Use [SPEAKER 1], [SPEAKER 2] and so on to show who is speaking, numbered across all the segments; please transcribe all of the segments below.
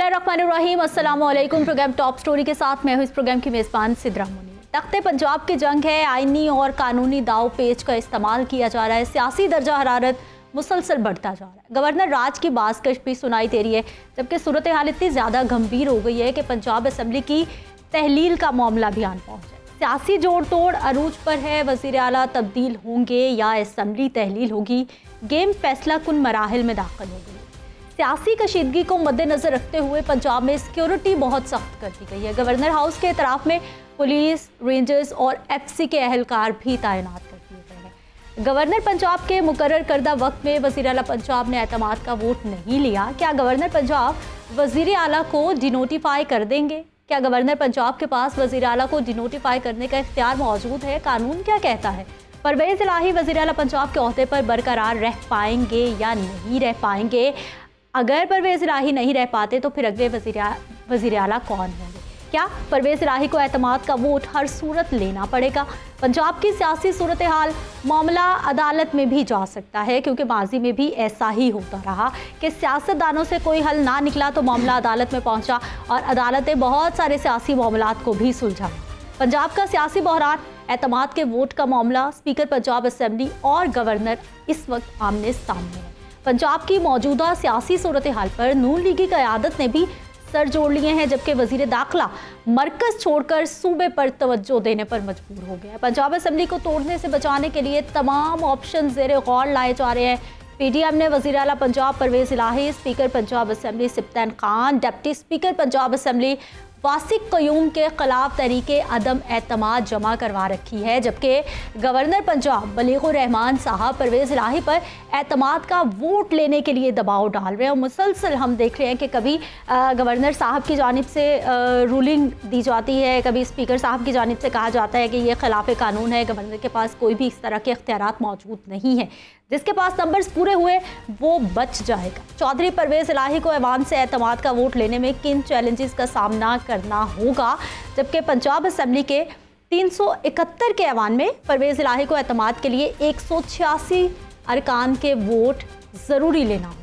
[SPEAKER 1] बिस्मिल्लाहिर्रहमानिर्रहीम, अस्सलाम वालेकुम। प्रोग्राम टॉप स्टोरी के साथ मैं हूँ इस प्रोग्राम की मेज़बान सिद्रा मुनी। तख्ते पंजाब की जंग है, आइनी और कानूनी दाव पेच का इस्तेमाल किया जा रहा है, सियासी दर्जा हरारत मुसलसल बढ़ता जा रहा है। गवर्नर राज की बाज़कश भी सुनाई दे रही है, जबकि सूरत हाल इतनी ज़्यादा गंभीर हो गई है कि पंजाब असम्बली की तहलील का मामला भी आन पहुँचा है। सियासी जोड़ तोड़ अरूज पर है, वज़ीर आला तब्दील होंगे या असम्बली तहलील होगी, गेम फैसला कुन मराहिल में दाखिल हो गई। सियासी कशीदगी को मद्देनजर रखते हुए पंजाब में सिक्योरिटी बहुत सख्त कर दी गई है। गवर्नर हाउस के इतराफ में पुलिस, रेंजर्स और FC के अहलकार भी तैनात कर दिए गए हैं। गवर्नर पंजाब के मुकर्रर करदा वक्त में वज़ीर आला पंजाब ने एतमाद का वोट नहीं लिया। क्या गवर्नर पंजाब वज़ीर आला को डिनोटिफाई कर देंगे? क्या गवर्नर पंजाब के पास वज़ीर आला को डिनोटिफाई करने का इख्तियार मौजूद है? कानून क्या कहता है? परवेज़ इलाही वज़ीर आला पंजाब के ओहदे पर बरकरार रह पाएंगे या नहीं रह पाएंगे? अगर परवेज़ इलाही नहीं रह पाते तो फिर अगले वज़ीर आला कौन होंगे? क्या परवेज़ इलाही को एतमाद का वोट हर सूरत लेना पड़ेगा? पंजाब की सियासी सूरत हाल मामला अदालत में भी जा सकता है, क्योंकि माजी में भी ऐसा ही होता रहा कि सियासतदानों से कोई हल ना निकला तो मामला अदालत में पहुंचा और अदालत ने बहुत सारे सियासी मामलात को भी सुलझाया। पंजाब का सियासी बहरान, एतमाद के वोट का मामला, स्पीकर पंजाब असम्बली और गवर्नर इस वक्त आमने सामने है। पंजाब की मौजूदा सियासी सूरत हाल पर नून लीगी क़यादत ने भी सर जोड़ लिए हैं, जबकि वज़ीर दाखिला मरकज़ छोड़कर सूबे पर तवज्जो देने पर मजबूर हो गया है। पंजाब असम्बली को तोड़ने से बचाने के लिए तमाम ऑप्शन ज़ेरे गौर लाए जा रहे हैं। PDM ने वज़ीर आला Punjab Pervaiz Elahi, speaker Punjab assembly Sibtain Khan, deputy speaker Punjab assembly Wasiq Qayyum के खिलाफ तहरीके अदम एतमाद जमा करवा रखी है, जबकि गवर्नर पंजाब बलीगुर रहमान साहब परवेज़ इलाही पर एतमाद का वोट लेने के लिए दबाव डाल रहे हैं। और मुसलसल हम देख रहे हैं कि कभी गवर्नर साहब की जानिब से रूलिंग दी जाती है, कभी स्पीकर साहब की जानिब से कहा जाता है कि ये खिलाफ कानून है, गवर्नर के पास कोई भी इस तरह के इख्तियारात मौजूद नहीं है। जिसके पास नंबर्स पूरे हुए वो बच जाएगा। चौधरी परवेज़ इलाही को ऐवान से एतमाद का वोट लेने में किन चैलेंजेस का सामना करना होगा? जबकि पंजाब असम्बली के 371 के ऐवान में परवेज़ इलाही को एतमाद के लिए 186 अरकान के वोट ज़रूरी लेना होगा।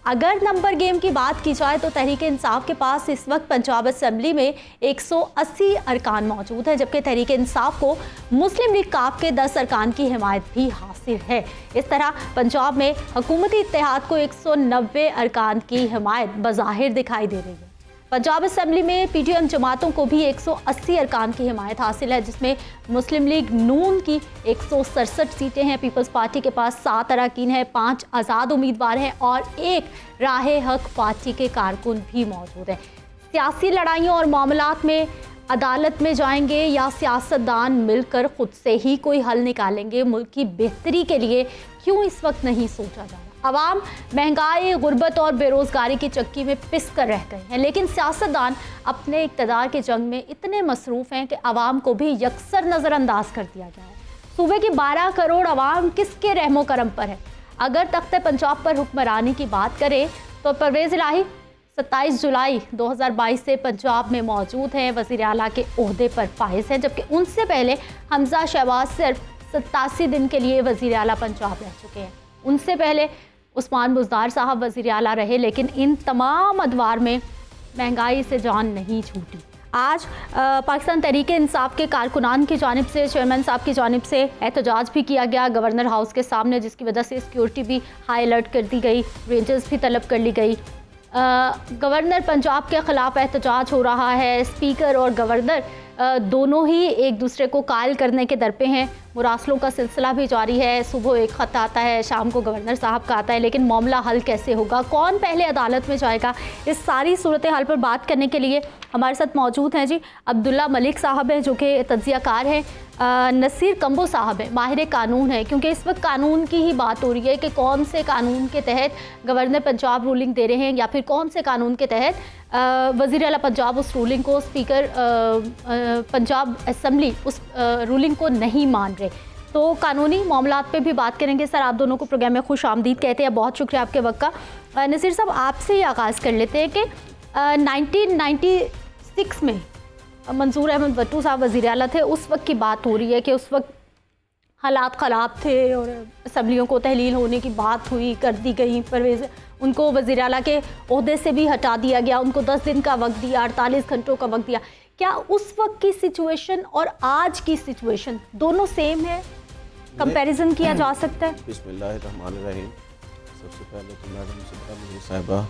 [SPEAKER 1] अगर नंबर गेम की बात की जाए तो तहरीके इंसाफ के पास इस वक्त पंजाब असम्बली में 180 अरकान मौजूद है, जबकि तहरीके इंसाफ को मुस्लिम लीग काफ के 10 अरकान की हिमायत भी हासिल है। इस तरह पंजाब में हुकूमती इत्तेहाद को 190 अरकान की हिमायत बज़ाहिर दिखाई दे रही है। पंजाब असम्बली में PTM जमातों को भी 180 अरकान की हिमायत हासिल है, जिसमें मुस्लिम लीग नून की 167 सीटें हैं, पीपल्स पार्टी के पास 7 अरकान हैं, 5 आज़ाद उम्मीदवार हैं और 1 राहे हक पार्टी के कारकुन भी मौजूद हैं। सियासी लड़ाइयों और मामलात में अदालत में जाएंगे या सियासतदान मिलकर खुद से ही कोई हल निकालेंगे? मुल्क की बेहतरी के लिए क्यों इस वक्त नहीं सोचा जा रहा? अवाम महंगाई, गुर्बत और बेरोज़गारी की चक्की में पिस कर रह गए हैं, लेकिन सियासतदान अपने इक़्तिदार की जंग में इतने मसरूफ़ हैं कि अवाम को भी यकसर नज़रअंदाज कर दिया गया है। सूबे की 12 करोड़ अवाम किसके रहमो करम पर है? अगर तख्ते पंजाब पर हुक्मरानी की बात करें तो परवेज़ इलाही 27 जुलाई 2022 से पंजाब में मौजूद हैं, वज़ीर आला के ओहदे पर फाइज हैं, जबकि उनसे पहले हमजा शहबाज सिर्फ 87 दिन के लिए वज़ीर आला पंजाब रह चुके हैं। उनसे पहले उस्मान बुज़दार साहब वज़ीर आला रहे, लेकिन इन तमाम अदवार में महंगाई से जान नहीं छूटी। आज पाकिस्तान तहरीके इंसाफ के कारकुनान की जानिब से, चेयरमैन साहब की जानिब से एहतजाज भी किया गया गवर्नर हाउस के सामने, जिसकी वजह से सिक्योरिटी भी हाई अलर्ट कर दी गई, रेंजर्स भी तलब कर ली गई। गवर्नर पंजाब के ख़िलाफ़ एहतजाज हो रहा है। स्पीकर और गवर्नर दोनों ही एक दूसरे को कायल करने के दर पे हैं। मुरासलों का सिलसिला भी जारी है। सुबह एक ख़त आता है, शाम को गवर्नर साहब का आता है, लेकिन मामला हल कैसे होगा? कौन पहले अदालत में जाएगा? इस सारी सूरत हाल पर बात करने के लिए हमारे साथ मौजूद हैं जी अब्दुल्ला मलिक साहब हैं, जो कि तज्ज़ियाकार हैं। नसीर कंबो साहब हैं, माहिर कानून है, क्योंकि इस वक्त कानून की ही बात हो रही है कि कौन से कानून के तहत गवर्नर पंजाब रूलिंग दे रहे हैं या फिर कौन से कानून के तहत वज़ीर आला पंजाब उस रूलिंग को, स्पीकर पंजाब असम्बली उस रूलिंग को नहीं मान रहे। तो कानूनी मामलात पे भी बात करेंगे। सर, आप दोनों को प्रोग्राम में खुश आमदीद कहते हैं, बहुत शुक्रिया आपके वक्त का। नसीर साहब, आपसे ही आगाज़ कर लेते हैं कि 1996 में मंजूर अहमद भट्टू साहब वज़ीर आला थे। उस वक्त की बात हो रही है कि उस वक्त हालात ख़राब थे और असम्बलियों को तहलील होने की बात हुई, कर दी गई। परवेज़ उनको वज़ीर आला के ओहदे से भी हटा दिया गया, उनको 10 दिन का वक्त दिया, 48 घंटों का वक्त दिया। क्या उस वक्त की सिचुएशन और आज की सिचुएशन दोनों सेम है, कंपैरिजन किया जा सकता है?
[SPEAKER 2] बिस्मिल्लाहिर्रहमानिर्रहीम। सबसे पहले तो मैडम सिद्रा मुनीर साहिबा,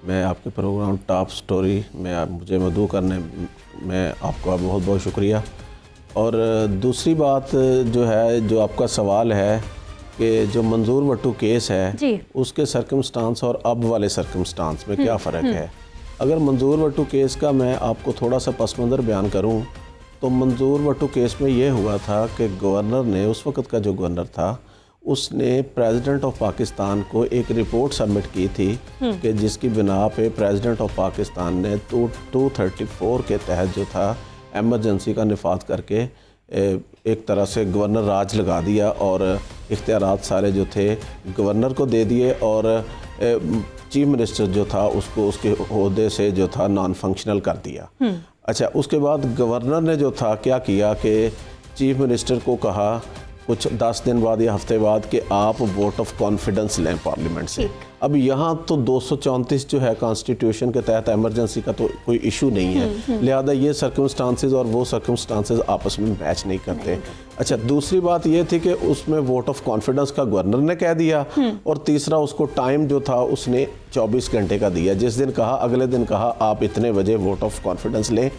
[SPEAKER 2] मैं आपके प्रोग्राम टॉप स्टोरी में मुझे मदऊ करने में आपका बहुत बहुत शुक्रिया। और दूसरी बात जो है, जो आपका सवाल है कि जो मंजूर वट्टू केस है उसके सर्कमस्टांस और अब वाले सर्कमस्टांस में क्या फ़र्क है। अगर मंजूर वट्टू केस का मैं आपको थोड़ा सा पस मंज़र बयान करूं तो मंजूर वट्टू केस में ये हुआ था कि गवर्नर ने, उस वक़्त का जो गवर्नर था, उसने प्रेसिडेंट ऑफ पाकिस्तान को एक रिपोर्ट सबमिट की थी कि जिसकी बिना पे प्रेसिडेंट ऑफ पाकिस्तान ने 234 के तहत जो था एमरजेंसी का निफाज करके एक तरह से गवर्नर राज लगा दिया और इख्तियारात सारे जो थे गवर्नर को दे दिए और चीफ मिनिस्टर जो था उसको उसके ओहदे से जो था नॉन फंक्शनल कर दिया। अच्छा, उसके बाद गवर्नर ने जो था क्या किया कि चीफ मिनिस्टर को कहा कुछ 10 दिन बाद या हफ्ते बाद कि आप वोट ऑफ कॉन्फिडेंस लें पार्लियामेंट से। अब यहाँ तो 234 जो है कॉन्स्टिट्यूशन के तहत एमरजेंसी का तो कोई इशू नहीं है, लिहाजा ये सर्कमस्टांसेस और वो सर्कमस्टांसेस आपस में मैच नहीं करते। अच्छा, दूसरी बात ये थी कि उसमें वोट ऑफ कॉन्फिडेंस का गवर्नर ने कह दिया और तीसरा उसको टाइम जो था उसने 24 घंटे का दिया। जिस दिन कहा अगले दिन कहा आप इतने बजे वोट ऑफ कॉन्फिडेंस लें,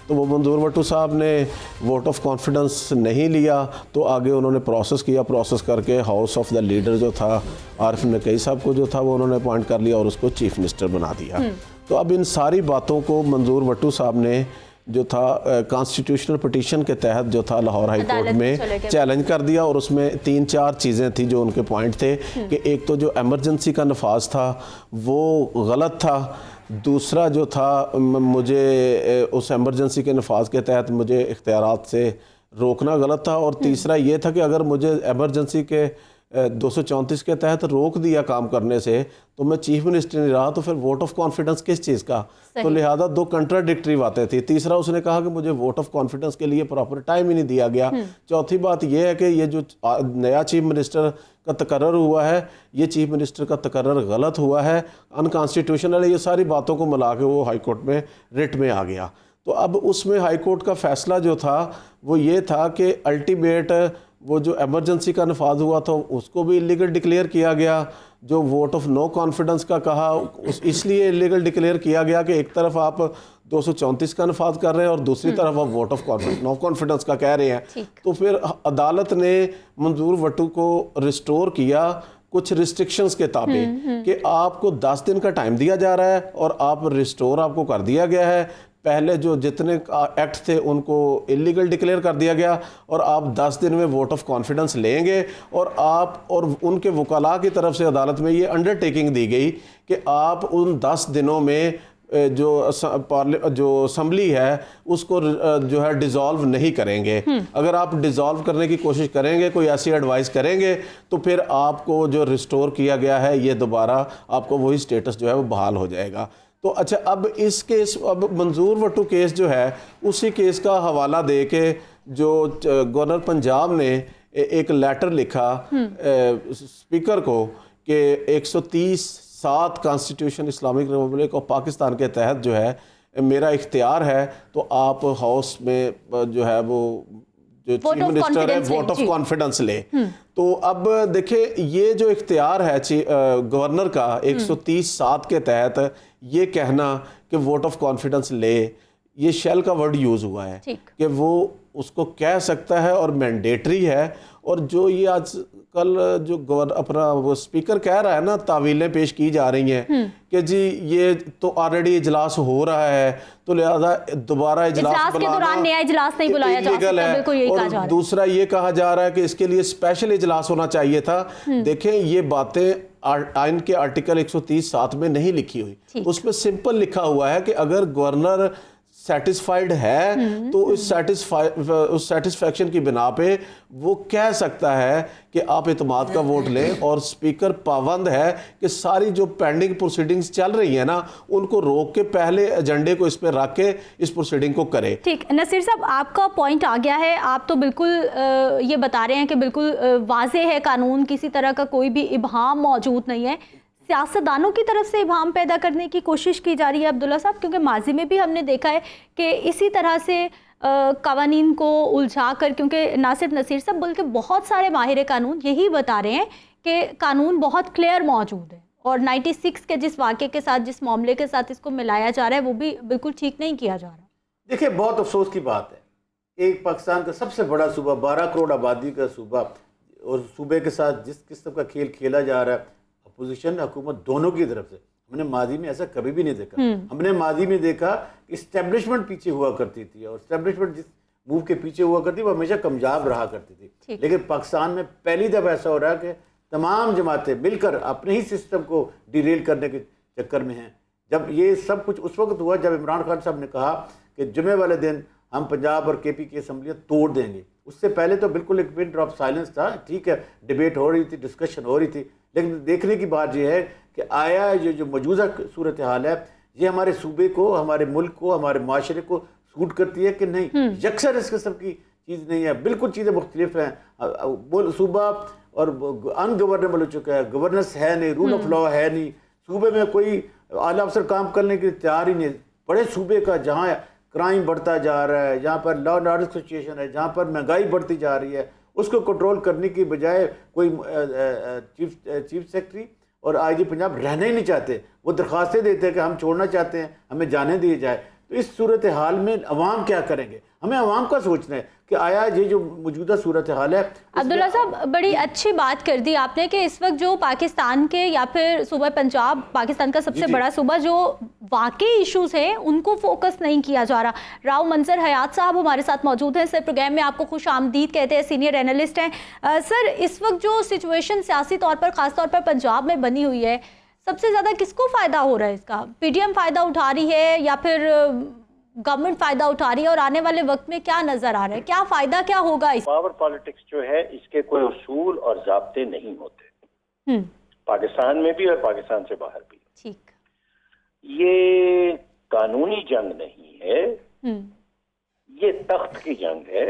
[SPEAKER 2] तो वो मंजूर वट्टू साहब ने वोट ऑफ कॉन्फिडेंस नहीं लिया तो आगे उन्होंने प्रोसेस किया। प्रोसेस करके हाउस ऑफ द लीडर जो था आरिफ नकवी साहब को जो था वो उन्होंने अपॉइंट कर लिया और उसको चीफ मिनिस्टर बना दिया। तो अब इन सारी बातों को मंजूर वट्टू साहब ने जो था कॉन्स्टिट्यूशनल पिटीशन के तहत जो था लाहौर हाई कोर्ट में चैलेंज कर दिया और उसमें 3-4 चीज़ें थी जो उनके पॉइंट थे कि एक तो जो एमरजेंसी का नफाज था वो गलत था, दूसरा जो था मुझे उस एमरजेंसी के नफाज के तहत मुझे इख्तियारात से रोकना गलत था, और तीसरा ये था कि अगर मुझे एमरजेंसी के 234 के तहत रोक दिया काम करने से तो मैं चीफ मिनिस्टर नहीं रहा, तो फिर वोट ऑफ कॉन्फिडेंस किस चीज़ का। तो लिहाजा 2 कंट्राडिक्टरी बातें थी। तीसरा उसने कहा कि मुझे वोट ऑफ कॉन्फिडेंस के लिए प्रॉपर टाइम ही नहीं दिया गया। चौथी बात यह है कि ये जो नया चीफ मिनिस्टर का तकर्रर हुआ है, ये चीफ मिनिस्टर का तकर्रर गलत हुआ है, अनकॉन्स्टिट्यूशनल है। ये सारी बातों को मिला के वो हाई कोर्ट में रिट में आ गया। तो अब उसमें हाई कोर्ट का फैसला जो था वो ये था कि अल्टीमेट वो जो एमरजेंसी का नफाज हुआ था उसको भी इलीगल डिक्लेयर किया गया। जो वोट ऑफ नो कॉन्फिडेंस का कहा इसलिए इलीगल डिक्लेयर किया गया कि एक तरफ आप 234 का नफाज कर रहे हैं और दूसरी तरफ आप वोट ऑफ नो कॉन्फिडेंस का कह रहे हैं। तो फिर अदालत ने मंजूर वट्टू को रिस्टोर किया कुछ रिस्ट्रिक्शंस के ताबे कि आपको 10 दिन का टाइम दिया जा रहा है और आप रिस्टोर आपको कर दिया गया है। पहले जो जितने एक्ट थे उनको इलीगल डिक्लेयर कर दिया गया और आप 10 दिन में वोट ऑफ कॉन्फिडेंस लेंगे, और आप और उनके वकाला की तरफ से अदालत में ये अंडरटेकिंग दी गई कि आप उन 10 दिनों में जो असम्बली है उसको जो है डिज़ोल्व नहीं करेंगे। अगर आप डिज़ोल्व करने की कोशिश करेंगे, कोई ऐसी एडवाइस करेंगे, तो फिर आपको जो रिस्टोर किया गया है ये दोबारा आपको वही स्टेटस जो है वो बहाल हो जाएगा। तो अच्छा, अब इस केस, अब मंजूर वट्टू केस जो है उसी केस का हवाला दे के जो गवर्नर पंजाब ने एक लेटर लिखा स्पीकर को कि 130(7) constitution Islamic Republic of Pakistan के तहत जो है मेरा इख्तियार है, तो आप हाउस में जो है वो जो चीफ मिनिस्टर है वोट ऑफ कॉन्फिडेंस ले। तो अब देखिए ये जो इख्तियार है गवर्नर का 130(7) के तहत ये कहना कि वोट ऑफ कॉन्फिडेंस ले, ये शेल का वर्ड यूज़ हुआ है कि वो उसको कह सकता है और मैंडेटरी है। और जो ये आज कल जो गवर्नर अपना वो स्पीकर कह रहा है ना, तावीलें पेश की जा रही हैं कि जी ये तो ऑलरेडी इजलास हो रहा है तो लिहाजा दोबारा इजलास
[SPEAKER 1] के दौरान नया इजलास नहीं बुलाया जा सकता, बिल्कुल यही कहा जा रहा है।
[SPEAKER 2] दूसरा ये कहा जा रहा है कि इसके लिए स्पेशल इजलास होना चाहिए था। देखें ये बातें आइन के आर्टिकल 130(7) में नहीं लिखी हुई, उसमें सिंपल लिखा हुआ है कि अगर गवर्नर सेटिस्फाइड है तो उस सेटिस्फैक्शन की बिना पे वो कह सकता है कि आप इत्मीनान का वोट लें, और स्पीकर पाबंद है कि सारी जो पेंडिंग प्रोसीडिंग्स चल रही है ना उनको रोक के पहले एजेंडे को इस पे रख के इस प्रोसीडिंग को करे।
[SPEAKER 1] ठीक, नसीर साहब आपका पॉइंट आ गया है। आप तो बिल्कुल ये बता रहे हैं कि बिल्कुल वाज़ेह है कानून, किसी तरह का कोई भी इबहाम मौजूद नहीं है। सियासतदानों की तरफ से इबाहम पैदा करने की कोशिश की जा रही है अब्दुल्ला साहब? क्योंकि माजी में भी हमने देखा है कि इसी तरह से कवानीन को उलझा कर, क्योंकि ना सिर्फ नसीर साहब बल्कि बहुत सारे माहिर कानून यही बता रहे हैं कि कानून बहुत क्लियर मौजूद है और 96 के जिस वाक़े के साथ, जिस मामले के साथ इसको मिलाया जा रहा है वो भी बिल्कुल ठीक नहीं किया जा रहा।
[SPEAKER 3] देखिए, बहुत अफसोस की बात है, एक पाकिस्तान का सबसे बड़ा सूबा, 12 करोड़ आबादी का सूबा, और सूबे के साथ जिस किस्म का खेल खेला जा रहा है अपोजिशन हुकूमत दोनों की तरफ से, हमने माजी में ऐसा कभी भी नहीं देखा। हमने माजी में देखा कि इस्टेब्लिशमेंट पीछे हुआ करती थी और इस्टेब्लिशमेंट जिस मूव के पीछे हुआ करती वो हमेशा कामयाब रहा करती थी। लेकिन पाकिस्तान में पहली दफ़ा ऐसा हो रहा है कि तमाम जमातें मिलकर अपने ही सिस्टम को डिरेल करने के चक्कर में हैं। जब ये सब कुछ उस वक्त हुआ जब इमरान खान साहब ने कहा कि जुमे वाले दिन हम पंजाब और KP की असम्बलियाँ तोड़ देंगे। उससे पहले तो बिल्कुल एक पिन ड्रॉप साइलेंस था। ठीक है, डिबेट हो रही थी, डिस्कशन हो रही थी, लेकिन देखने की बात यह है कि आया ये जो मौजूदा सूरत हाल है ये हमारे सूबे को, हमारे मुल्क को, हमारे माशरे को सूट करती है कि नहीं। यकसर इस किस्म की चीज़ नहीं है, बिल्कुल चीज़ें मुख्तलिफ हैं। सूबा और अनगवर्नेबल हो चुका है, गवर्नेंस है नहीं, रूल ऑफ लॉ है नहीं, सूबे में कोई आला अफसर काम करने के लिए तैयार ही नहीं। बड़े सूबे का जहाँ क्राइम बढ़ता जा रहा है, जहाँ पर लॉ एंड ऑर्डर सिचुएशन है, जहाँ पर महंगाई बढ़ती जा रही है, उसको कंट्रोल करने की बजाय कोई चीफ सेक्रेटरी और IG पंजाब रहना ही नहीं चाहते। वो दरख्वास्तें देते हैं कि हम छोड़ना चाहते हैं, हमें जाने दिए जाए। तो इस सूरत हाल में अवाम क्या करेंगे? हमें अवाम का सोचना है कि आया ये जो मौजूदा सूरत हाल है।
[SPEAKER 1] अब्दुल्ला साहब, बड़ी अच्छी बात कर दी आपने कि इस वक्त जो पाकिस्तान के या फिर सूबा पंजाब, पाकिस्तान का सबसे बड़ा सूबा, जो वाकई इश्यूज हैं उनको फोकस नहीं किया जा रहा। राव मंजर हयात साहब हमारे साथ मौजूद हैं सर, प्रोग्राम में आपको खुश आमदीद कहते हैं, सीनियर एनालिस्ट हैं। सर, इस वक्त जो सिचुएशन सियासी तौर पर, ख़ास तौर पर पंजाब में बनी हुई है, सबसे ज़्यादा किसको फ़ायदा हो रहा है इसका? PTM फ़ायदा उठा रही है या फिर गवर्नमेंट फ़ायदा उठा रही है? और आने वाले वक्त में क्या नज़र आ रहा है, क्या फ़ायदा क्या होगा? इस
[SPEAKER 4] पावर पॉलिटिक्स जो है इसके कोई उसूल और ज़ाब्ते नहीं होते, पाकिस्तान में भी और पाकिस्तान से बाहर भी।
[SPEAKER 1] ठीक,
[SPEAKER 4] ये कानूनी जंग नहीं है, ये तख्त की जंग है,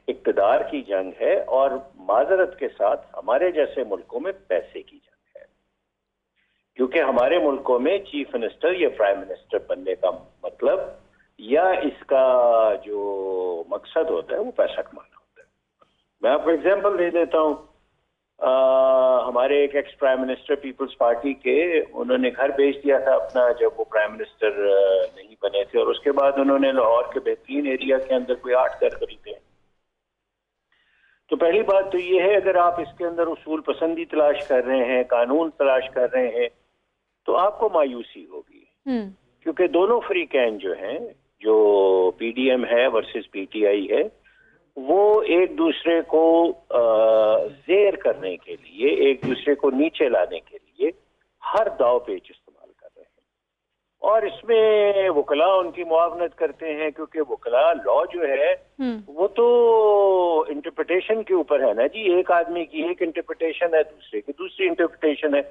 [SPEAKER 4] इक़्तिदार की जंग है और माजरत के साथ हमारे जैसे मुल्कों में पैसे की जंग है। क्योंकि हमारे मुल्कों में चीफ मिनिस्टर या प्राइम मिनिस्टर बनने का मतलब या इसका जो मकसद होता है वो पैसा कमाना होता है। मैं आपको एग्जांपल दे देता हूँ। हमारे एक ex prime minister Peoples Party के, उन्होंने घर बेच दिया था अपना जब वो प्राइम मिनिस्टर नहीं बने थे, और उसके बाद उन्होंने लाहौर के बेहतरीन एरिया के अंदर कोई 8 घर खरीदे। तो पहली बात तो ये है, अगर आप इसके अंदर उसूल पसंदी तलाश कर रहे हैं, कानून तलाश कर रहे हैं, तो आपको मायूसी होगी। क्योंकि दोनों फ्रीकैन जो हैं, जो PDM है वर्सेस PTI है, वो एक दूसरे को ज़ेर करने के लिए, एक दूसरे को नीचे लाने के लिए हर दाव पेच इस्तेमाल कर रहे हैं। और इसमें वकला उनकी मुआवनत करते हैं, क्योंकि वकला लॉ जो है वो तो इंटरप्रिटेशन के ऊपर है ना जी। एक आदमी की एक इंटरप्रिटेशन है, दूसरे की दूसरी इंटरप्रिटेशन है,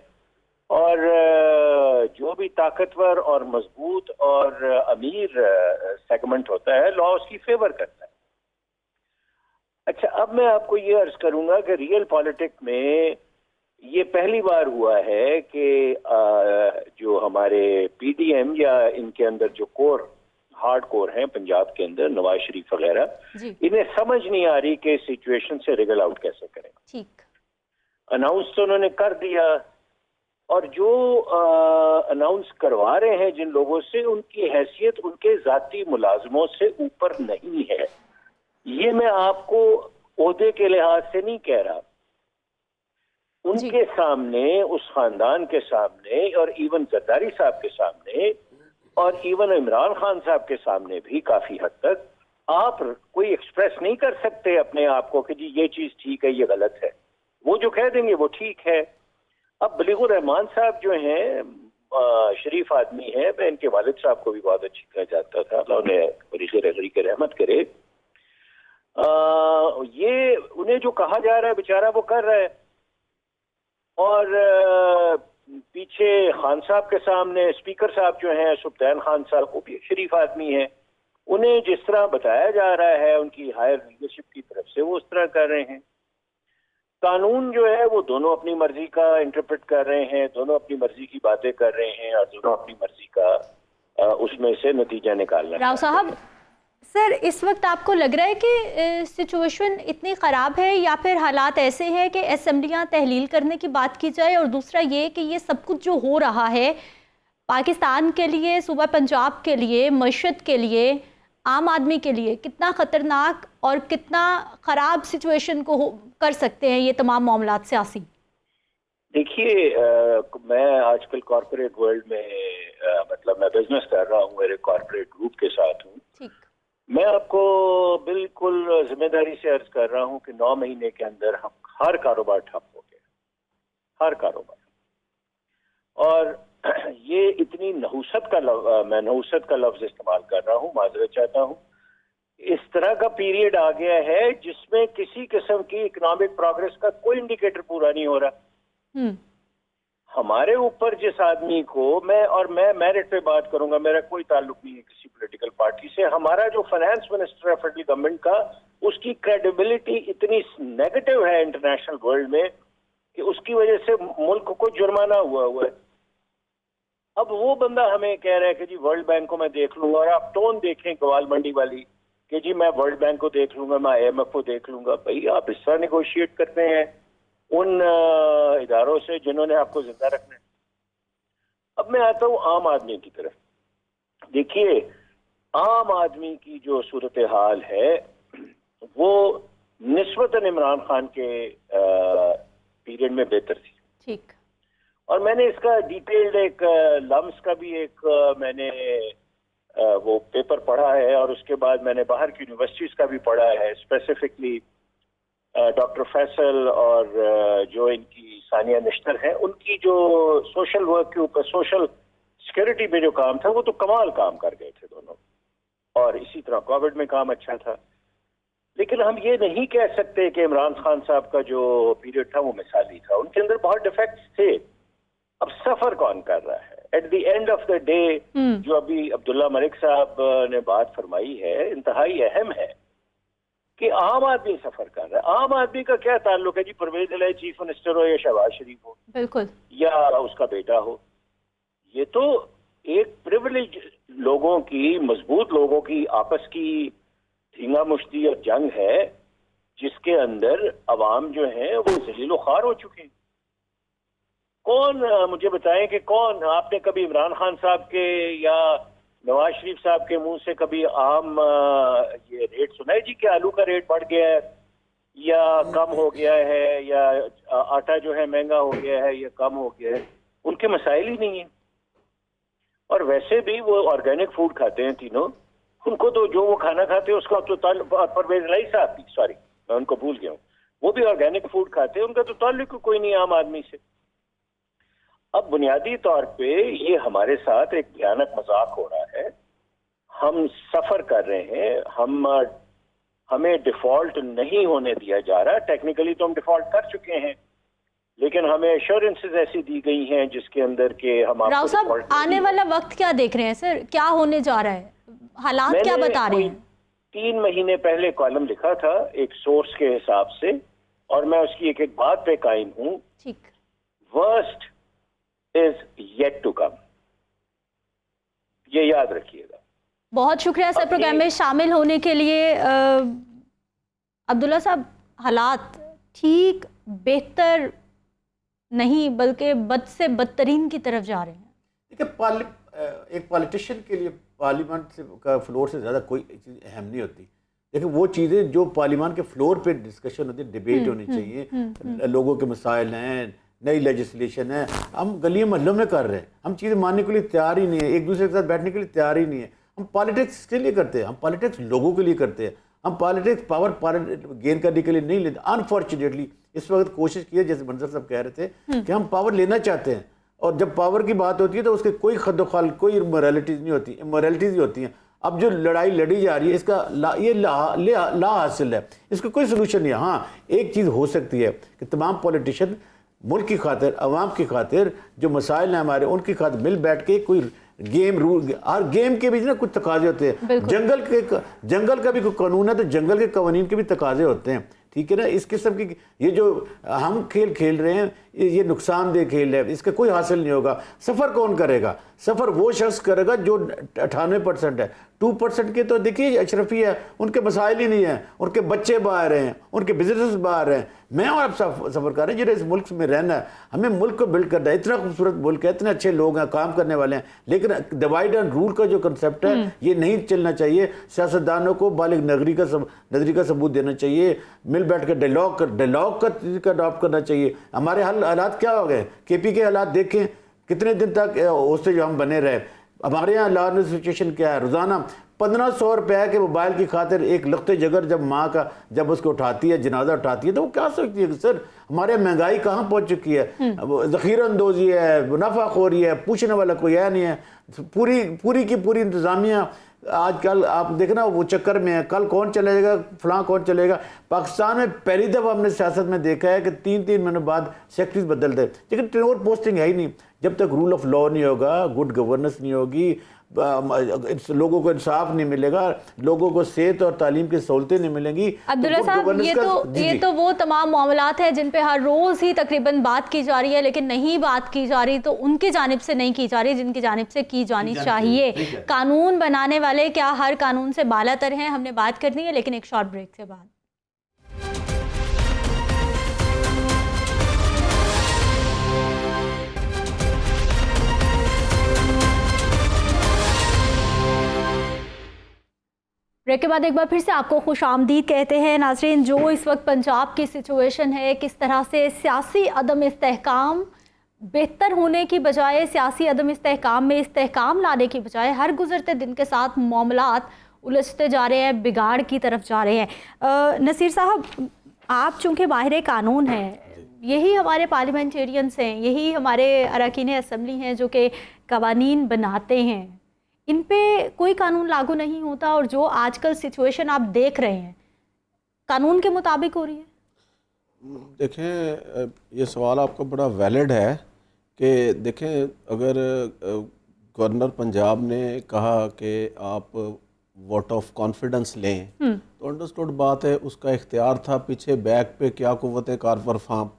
[SPEAKER 4] और जो भी ताकतवर और मजबूत और अमीर सेगमेंट होता है, लॉ उसकी फेवर करता है। अच्छा, अब मैं आपको ये अर्ज करूंगा कि रियल पॉलिटिक्स में ये पहली बार हुआ है कि जो हमारे PDM या इनके अंदर जो कोर हार्ड कोर हैं पंजाब के अंदर, नवाज शरीफ वगैरह, इन्हें समझ नहीं आ रही कि सिचुएशन से रिगल आउट कैसे करें।
[SPEAKER 1] ठीक,
[SPEAKER 4] अनाउंस तो उन्होंने कर दिया, और जो अनाउंस करवा रहे हैं जिन लोगों से, उनकी हैसियत उनके जाती मुलाजमों से ऊपर नहीं है। ये मैं आपको ओहदे के लिहाज से नहीं कह रहा, उनके सामने, उस खानदान के सामने, और इवन जरदारी साहब के सामने, और इवन इमरान खान साहब के सामने भी काफी हद तक आप कोई एक्सप्रेस नहीं कर सकते अपने आप को कि जी ये चीज ठीक है, ये गलत है। वो जो कह देंगे वो ठीक है। अब बलीगुर रहमान साहब जो हैं, शरीफ आदमी है, मैं इनके वालिद साहब को भी बहुत अच्छी तरह जानता था, अल्लाह उन्हें बड़ी गरी के रहमत करे। ये उन्हें जो कहा जा रहा है बेचारा वो कर रहा है, और पीछे खान साहब के सामने स्पीकर साहब जो हैं, सुल्तान खान साहब, वो भी एक शरीफ आदमी है, उन्हें जिस तरह बताया जा रहा है उनकी हायर लीडरशिप की तरफ से, वो उस तरह कर रहे हैं। कानून जो है वो दोनों अपनी मर्जी का इंटरप्रेट कर रहे हैं, दोनों अपनी मर्जी की बातें कर रहे हैं और दोनों अपनी मर्जी का उसमें से नतीजा निकालना।
[SPEAKER 1] राव साहब, सर इस वक्त आपको लग रहा है कि सिचुएशन इतनी ख़राब है या फिर हालात ऐसे हैं कि असेंबलियाँ तहलील करने की बात की जाए, और दूसरा ये कि ये सब कुछ जो हो रहा है पाकिस्तान के लिए, सूबा पंजाब के लिए, मईशत के लिए, आम आदमी के लिए कितना ख़तरनाक और कितना ख़राब सिचुएशन को कर सकते हैं ये तमाम मामलात सियासी?
[SPEAKER 4] देखिए, मैं आजकल कॉर्पोरेट वर्ल्ड में मतलब मैं बिजनेस कर रहा हूँ, मेरे कॉर्पोरेट ग्रुप के साथ हूँ।
[SPEAKER 1] ठीक।
[SPEAKER 4] मैं आपको बिल्कुल जिम्मेदारी से अर्ज कर रहा हूँ कि 9 महीने के अंदर हम हर कारोबार ठप हो गया, हर कारोबार। और ये इतनी नहुसत का मैं नहुसत का लफ्ज इस्तेमाल कर रहा हूँ, माजरत चाहता हूँ। इस तरह का पीरियड आ गया है जिसमें किसी किस्म की इकोनॉमिक प्रोग्रेस का कोई इंडिकेटर पूरा नहीं हो रहा। हमारे ऊपर जिस आदमी को मैं मेरिट पे बात करूंगा, मेरा कोई ताल्लुक नहीं है किसी पॉलिटिकल पार्टी से। हमारा जो फाइनेंस मिनिस्टर है फेडरल गवर्नमेंट का, उसकी क्रेडिबिलिटी इतनी नेगेटिव है इंटरनेशनल वर्ल्ड में कि उसकी वजह से मुल्क को जुर्माना हुआ है। अब वो बंदा हमें कह रहा है कि जी वर्ल्ड बैंक को मैं देख लूंगा, और आप टोन देखें गवाल मंडी वाली कि जी मैं वर्ल्ड बैंक को देख लूंगा, मैं IMF को देख लूंगा। भाई आप इस तरह निगोशिएट करते हैं उन इदारों से जिन्होंने आपको जिंदा रखना है। अब मैं आता हूं आम आदमी की तरफ। देखिए, आम आदमी की जो सूरत हाल है वो निस्बतन इमरान खान के पीरियड में बेहतर थी।
[SPEAKER 1] ठीक।
[SPEAKER 4] और मैंने इसका डिटेल्ड एक लम्स का भी एक मैंने वो पेपर पढ़ा है, और उसके बाद मैंने बाहर की यूनिवर्सिटीज का भी पढ़ा है, स्पेसिफिकली डॉक्टर फैसल और जो इनकी सानिया निश्तर है, उनकी जो सोशल वर्क के ऊपर, सोशल सिक्योरिटी पे जो काम था वो तो कमाल काम कर गए थे दोनों। और इसी तरह कोविड में काम अच्छा था। लेकिन हम ये नहीं कह सकते कि इमरान खान साहब का जो पीरियड था वो मिसाली था, उनके अंदर बहुत डिफेक्ट्स थे। अब सफर कौन कर रहा है at the end of the day? जो अभी अब्दुल्ला मलिक साहब ने बात फरमाई है इंतहाई अहम है कि आम आदमी सफर कर रहा है। आम आदमी का क्या ताल्लुक है जी परवेज इलाही चीफ मिनिस्टर हो या शहबाज शरीफ हो,
[SPEAKER 1] बिल्कुल, या
[SPEAKER 4] उसका बेटा हो। ये तो एक प्रिविलेज लोगों की, मजबूत लोगों की आपस की धींगा मुश्ती और जंग है, जिसके अंदर अवाम जो है वो जलीलो ख्वार हो चुके हैं। कौन मुझे बताएं कि कौन, आपने कभी इमरान खान साहब के या नवाज शरीफ साहब के मुंह से कभी आम ये रेट सुना है जी कि आलू का रेट बढ़ गया है या कम हो गया है, या आटा जो है महंगा हो गया है या कम हो गया है? उनके मसाइल ही नहीं है। और वैसे भी वो ऑर्गेनिक फूड खाते हैं तीनों, उनको तो जो वो खाना खाते हैं उसका तो परवेज इलाही साहब की, सॉरी मैं उनको भूल गया हूँ, वो भी ऑर्गेनिक फूड खाते हैं, उनका तो ताल्लुक कोई नहीं आम आदमी से। अब बुनियादी तौर पे ये हमारे साथ एक भयानक मजाक हो रहा है। हम सफर कर रहे हैं, हमें डिफॉल्ट नहीं होने दिया जा रहा। टेक्निकली तो हम डिफॉल्ट कर चुके हैं, लेकिन हमें एश्योरेंसेस ऐसी दी गई हैं जिसके अंदर के हम
[SPEAKER 1] राव साहब आने वाला वक्त क्या देख रहे हैं सर, क्या होने जा रहा है, हालात क्या बता रहे हैं?
[SPEAKER 4] 3 महीने पहले कॉलम लिखा था एक सोर्स के हिसाब से, और मैं उसकी एक एक बात पे कायम हूँ।
[SPEAKER 1] ठीक।
[SPEAKER 4] Worst is yet to come, ये याद रखिएगा।
[SPEAKER 1] बहुत शुक्रिया सर प्रोग्राम में शामिल होने के लिए। अब्दुल्ला साहब, हालात ठीक बेहतर नहीं बल्कि बद से बदतरीन की तरफ जा रहे हैं।
[SPEAKER 3] देखिए, एक पॉलिटिशियन के लिए पार्लियामेंट से का फ्लोर से ज़्यादा कोई चीज़ अहम नहीं होती। देखिए, वो चीज़ें जो पार्लियामेंट के फ्लोर पे डिस्कशन होती है, डिबेट होनी चाहिए, लोगों के मसाइल हैं, नई लेजिस्लेशन है, हम गलियों महलों में कर रहे हैं। हम चीज़ें मानने के लिए तैयार ही नहीं है, एक दूसरे के साथ बैठने के लिए तैयार ही नहीं है। हम पॉलिटिक्स के लिए करते हैं, हम पॉलिटिक्स लोगों के लिए करते हैं, हम पॉलिटिक्स पावर गेन करने के लिए नहीं लेते। अनफॉर्चुनेटली इस वक्त कोशिश की है, जैसे मंजर साहब कह रहे थे कि हम पावर लेना चाहते हैं, और जब पावर की बात होती है तो उसके कोई खदोखाल, कोई मोरालिटीज़ नहीं होती, मोरालिटीज़ ही होती हैं। अब जो लड़ाई लड़ी जा रही है इसका ला हासिल है, इसका कोई सोल्यूशन नहीं है। हाँ, एक चीज़ हो सकती है कि तमाम पॉलिटिशियन मुल्क की खातिर, अवाम की खातिर, जो मसाइल हैं हमारे, उनकी खातिर मिल बैठ के कोई गेम रूल, और गेम के भी ना कुछ तकाजे होते हैं। जंगल का भी कोई कानून है तो जंगल के कवानीन के भी तकाजे होते हैं, ठीक है ना। इस किस्म की ये जो हम खेल खेल रहे हैं ये नुकसानदेह खेल है, इसका कोई हासिल नहीं होगा। सफ़र कौन करेगा? सफ़र वो शख्स करेगा जो 98% है। 2% के तो देखिए अशरफी है, उनके मसाइल ही नहीं है, उनके बच्चे बाहर हैं, उनके बिजनेस बाहर हैं। मैं और आप सफ़र कर रहे हैं जिन्हें इस मुल्क में रहना है, हमें मुल्क को बिल्ड करना है। इतना खूबसूरत मुल्क है, इतने अच्छे लोग हैं, काम करने वाले हैं, लेकिन डिवाइड एंड रूल का जो कंसेप्ट है ये नहीं चलना चाहिए। सियासतदानों को बालिग नगरी का सबूत देना चाहिए, मिल बैठ कर डायलॉग का तरीका अडॉप्ट करना चाहिए। हमारे हालात क्या हो गए? KP के हालात देखें, कितने दिन तक उससे जो हम बने रहे। हमारे यहाँ लॉ एंड सिचुएशन क्या है? रोज़ाना 1500 रुपये के मोबाइल की खातिर एक लख्ते जगर जब माँ का जब उसको उठाती है, जनाजा उठाती है, तो वो क्या सोचती है कि सर हमारे महंगाई कहाँ पहुँच चुकी है, ज़ख़ीरा अंदोज़ी है, मुनाफाखोरी है, पूछने वाला कोई है नहीं है। पूरी की पूरी इंतज़ामिया आजकल आप देखना वो चक्कर में है, कल कौन चलेगा, फलां कौन चलेगा। पाकिस्तान में पहली दफ़ा हमने सियासत में देखा है कि 3-3 महीने बाद सेक्रेटरीज बदलते हैं, लेकिन टेन्योर पोस्टिंग है ही नहीं। जब तक रूल ऑफ लॉ नहीं होगा, गुड गवर्नेंस नहीं होगी, लोगों को इंसाफ नहीं मिलेगा, लोगों को सेहत और तालीम की सहूलतें नहीं मिलेंगी।
[SPEAKER 1] अब्दुल्ला साहब, ये तो वो तमाम मामलात हैं जिन पे हर रोज़ ही तकरीबन बात की जा रही है, लेकिन नहीं बात की जा रही तो उनकी जानिब से नहीं की जा रही जिनकी जानिब से की जानी चाहिए। कानून बनाने वाले क्या हर कानून से बालातर हैं? हमने बात करनी है, लेकिन एक शॉर्ट ब्रेक से बाद। ब्रेक के बाद एक बार फिर से आपको खुश आमदीद कहते हैं। नाज़रीन, जो इस वक्त पंजाब की सिचुएशन है, किस तरह से सियासी अदम इस्तेहकाम बेहतर होने की बजाय, सियासी अदम इस्तेहकाम में इस्तेहकाम लाने की बजाय हर गुज़रते दिन के साथ मामलात उलझते जा रहे हैं, बिगाड़ की तरफ जा रहे हैं। नसीर साहब, आप चूँकि माहिर कानून हैं, यही हमारे पार्लियामेंटेरियंस हैं, यही हमारे अरकान असम्बली हैं जो कि कवानीन बनाते हैं, इन पे कोई कानून लागू नहीं होता और जो आजकल सिचुएशन आप देख रहे हैं कानून के मुताबिक हो रही है?
[SPEAKER 2] देखें, ये सवाल आपका बड़ा वैलिड है कि देखें, अगर गवर्नर पंजाब ने कहा कि आप वोट ऑफ कॉन्फिडेंस लें तो अंडरस्टूड बात है, उसका इख्तियार था। पीछे बैक पे क्या कुव्वत कार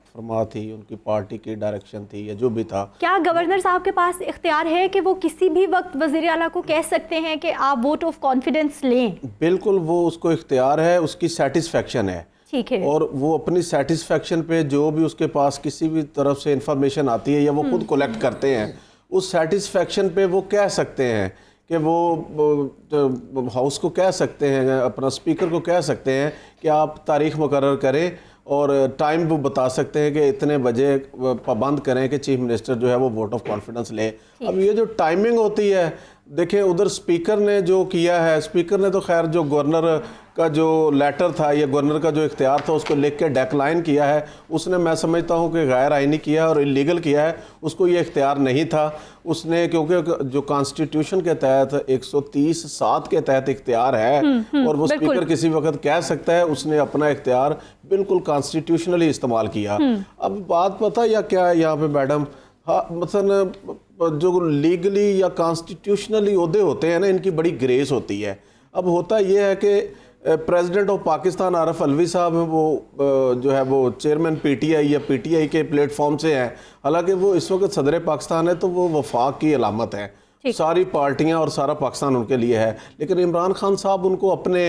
[SPEAKER 2] फरमा थी, उनकी पार्टी की डायरेक्शन थी या जो भी था।
[SPEAKER 1] क्या गवर्नर साहब के पास इख्तियार है कि वो किसी भी वक्त वज़ीर आला को कह सकते हैं कि आप वोट ऑफ कॉन्फिडेंस लें?
[SPEAKER 2] बिल्कुल, वो उसको इख्तियार है, उसकी सेटिस्फेक्शन है,
[SPEAKER 1] ठीक है।
[SPEAKER 2] और वो अपनी सेटिस्फेक्शन पे जो भी उसके पास किसी भी तरफ से इंफॉर्मेशन आती है या वो खुद कलेक्ट करते हैं, उस सेटिस्फेक्शन पे वो कह सकते हैं कि वो हाउस को कह सकते हैं, अपना स्पीकर को कह सकते हैं कि आप तारीख मुकर्रर करें और टाइम वो बता सकते हैं कि इतने बजे पाबंद करें कि चीफ मिनिस्टर जो है वो वोट ऑफ कॉन्फिडेंस ले। अब ये जो टाइमिंग होती है, देखें उधर स्पीकर ने जो किया है, स्पीकर ने तो खैर जो गवर्नर का जो लेटर था या गवर्नर का जो इख्तियार था उसको लिख के डेक्लाइन किया है, उसने मैं समझता हूँ कि गैर आइनी किया और इलीगल किया है। उसको ये इख्तियार नहीं था उसने, क्योंकि जो कॉन्स्टिट्यूशन के तहत 130(7) के तहत इख्तियार है और वो स्पीकर किसी वक्त कह सकता है, उसने अपना इख्तियार बिल्कुल कॉन्स्टिट्यूशनली इस्तेमाल किया। अब बात पता या क्या है यहाँ पे मैडम, हाँ, मसलन जो लीगली या कॉन्स्टिट्यूशनली ओहदे होते हैं ना, इनकी बड़ी ग्रेस होती है। अब होता यह है कि प्रेसिडेंट ऑफ पाकिस्तान आरिफ अलवी साहब वो जो है वो चेयरमैन PTI या PTI के प्लेटफॉर्म से हैं, हालांकि वो इस वक्त सदर पाकिस्तान है तो वो वफाक की अलामत है, सारी पार्टियां और सारा पाकिस्तान उनके लिए है। लेकिन इमरान खान साहब उनको अपने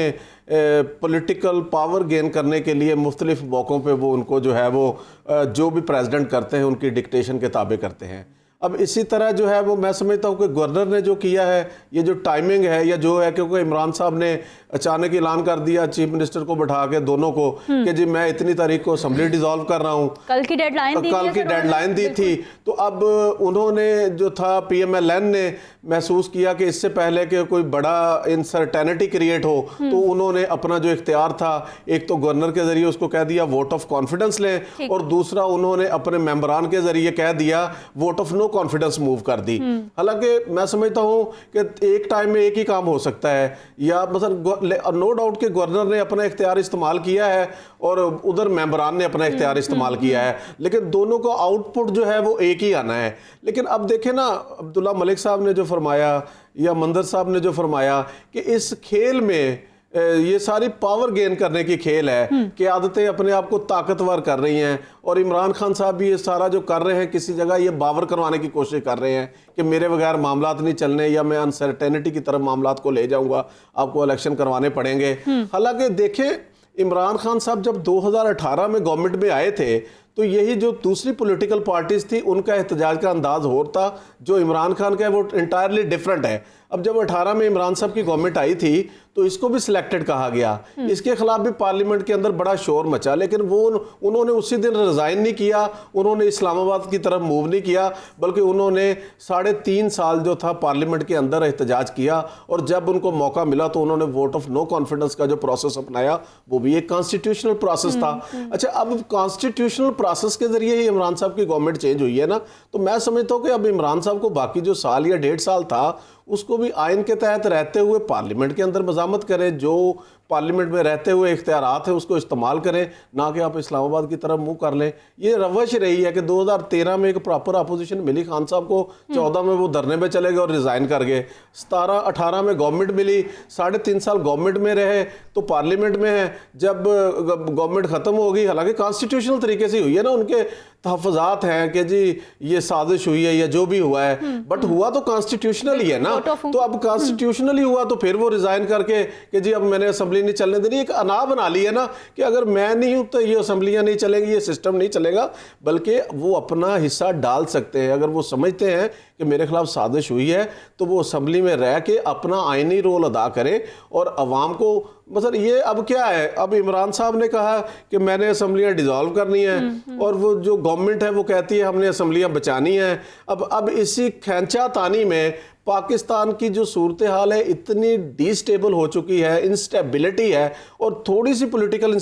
[SPEAKER 2] पॉलिटिकल पावर गेन करने के लिए मुख्तलिफ मौक़ों पे वो उनको जो है वो जो भी प्रेसिडेंट करते हैं उनकी डिक्टेशन के ताबे करते हैं। अब इसी तरह जो है वो मैं समझता हूँ कि गवर्नर ने जो किया है, ये जो टाइमिंग है या जो है, क्योंकि इमरान साहब ने अचानक ऐलान कर दिया चीफ मिनिस्टर को बैठा के दोनों को कि जी मैं इतनी तारीख को असेंबली डिसॉल्व कर रहा हूँ,
[SPEAKER 1] कल की डेडलाइन
[SPEAKER 2] दी थी। तो अब उन्होंने जो था PMLN ने महसूस किया कि इससे पहले कि कोई बड़ा इनसर्टेनिटी क्रिएट हो तो उन्होंने अपना जो इख्तियार था, एक तो गवर्नर के जरिए उसको कह दिया वोट ऑफ कॉन्फिडेंस लें, और दूसरा उन्होंने अपने मेंबरान के जरिए कह दिया vote of no confidence move कर दी। हालांकि मैं समझता हूं कि एक टाइम में एक ही काम हो सकता है, या मतलब नो डाउट कि गवर्नर ने अपना इख्तियार इस्तेमाल किया है और उधर मेंबरान ने अपना इख्तियार इस्तेमाल किया है, लेकिन दोनों का आउटपुट जो है वो एक ही आना है। लेकिन अब देखें ना, अब्दुल्ला मलिक साहब ने जो फरमाया या मंदर साहब ने जो फरमाया कि इस खेल में ये सारी पावर गेन करने की खेल है कि आदतें अपने आप को ताकतवर कर रही हैं। और इमरान खान साहब भी ये सारा जो कर रहे हैं किसी जगह ये बावर करवाने की कोशिश कर रहे हैं कि मेरे बगैर मामलात नहीं चलने, या मैं अनसर्टेनिटी की तरफ मामलात को ले जाऊंगा, आपको इलेक्शन करवाने पड़ेंगे। हालांकि देखें, इमरान खान साहब जब 2018 में गवर्नमेंट में आए थे तो यही जो दूसरी पॉलिटिकल पार्टीज थी उनका एहतजाज का अंदाज और था, जो इमरान खान का है वो इंटायरली डिफरेंट है। अब जब 18 में इमरान साहब की गवर्नमेंट आई थी तो इसको भी सिलेक्टेड कहा गया, इसके खिलाफ भी पार्लियामेंट के अंदर बड़ा शोर मचा, लेकिन वो उन्होंने उसी दिन रिजाइन नहीं किया, उन्होंने इस्लामाबाद की तरफ मूव नहीं किया, बल्कि उन्होंने 3.5 साल जो था पार्लियामेंट के अंदर एहतजाज किया। और जब उनको मौका मिला तो उन्होंने वोट ऑफ नो कॉन्फिडेंस का जो प्रोसेस अपनाया वो भी एक कॉन्स्टिट्यूशनल प्रोसेस था। अच्छा, अब कॉन्स्टिट्यूशनल प्रोसेस के जरिए ही इमरान साहब की गवर्नमेंट चेंज हुई है ना, तो मैं समझता हूँ कि अब इमरान साहब को बाकी जो साल या 1.5 साल था उसको भी आइन के तहत रहते हुए पार्लियामेंट के अंदर मज़ामत करें, जो पार्लियामेंट में रहते हुए इख्तियारात है उसको इस्तेमाल करें, ना कि आप इस्लामाबाद की तरफ मुंह कर लें। ये रवश रही है कि 2013 में एक प्रॉपर अपोजिशन मिली खान साहब को, 14 में वो धरने पे चले गए और रिज़ाइन कर गए, 17-18 में गवर्नमेंट मिली, 3.5 साल गवर्नमेंट में रहे, तो पार्लियामेंट में है। जब गवर्नमेंट ख़त्म हो गई, हालांकि कॉन्स्टिट्यूशनल तरीके से हुई है ना, उनके तहफ़्फ़ुज़ात हैं कि जी ये साजिश हुई है या जो भी हुआ है, बट हुआ तो कॉन्स्टिट्यूशनल ही है ना। तो अब कॉन्स्टिट्यूशनल ही हुआ तो फिर वो रिज़ाइन करके कि जी अब मैंने असेंबली नहीं चलने देनी, एक अना बना ली है ना कि अगर मैं नहीं हूं तो ये असेंबलियां नहीं चलेंगी, ये सिस्टम नहीं चलेगा। बल्कि वो अपना हिस्सा डाल सकते हैं, अगर वो समझते हैं कि मेरे खिलाफ साजिश हुई है तो वो असेंबली में रह के अपना आइनी रोल अदा करें और अवाम को, मतलब ये अब क्या है, अब इमरान साहब ने कहा कि मैंने असेंबलियां डिसॉल्व करनी है और वो जो गवर्नमेंट है वो कहती है हमने असेंबलियां बचानी है। अब इसी खैंचा तानी में पाकिस्तान की जो सूरत हाल है इतनी डिस्टेबल हो चुकी है, इंस्टेबिलिटी है, और थोड़ी सी पॉलिटिकल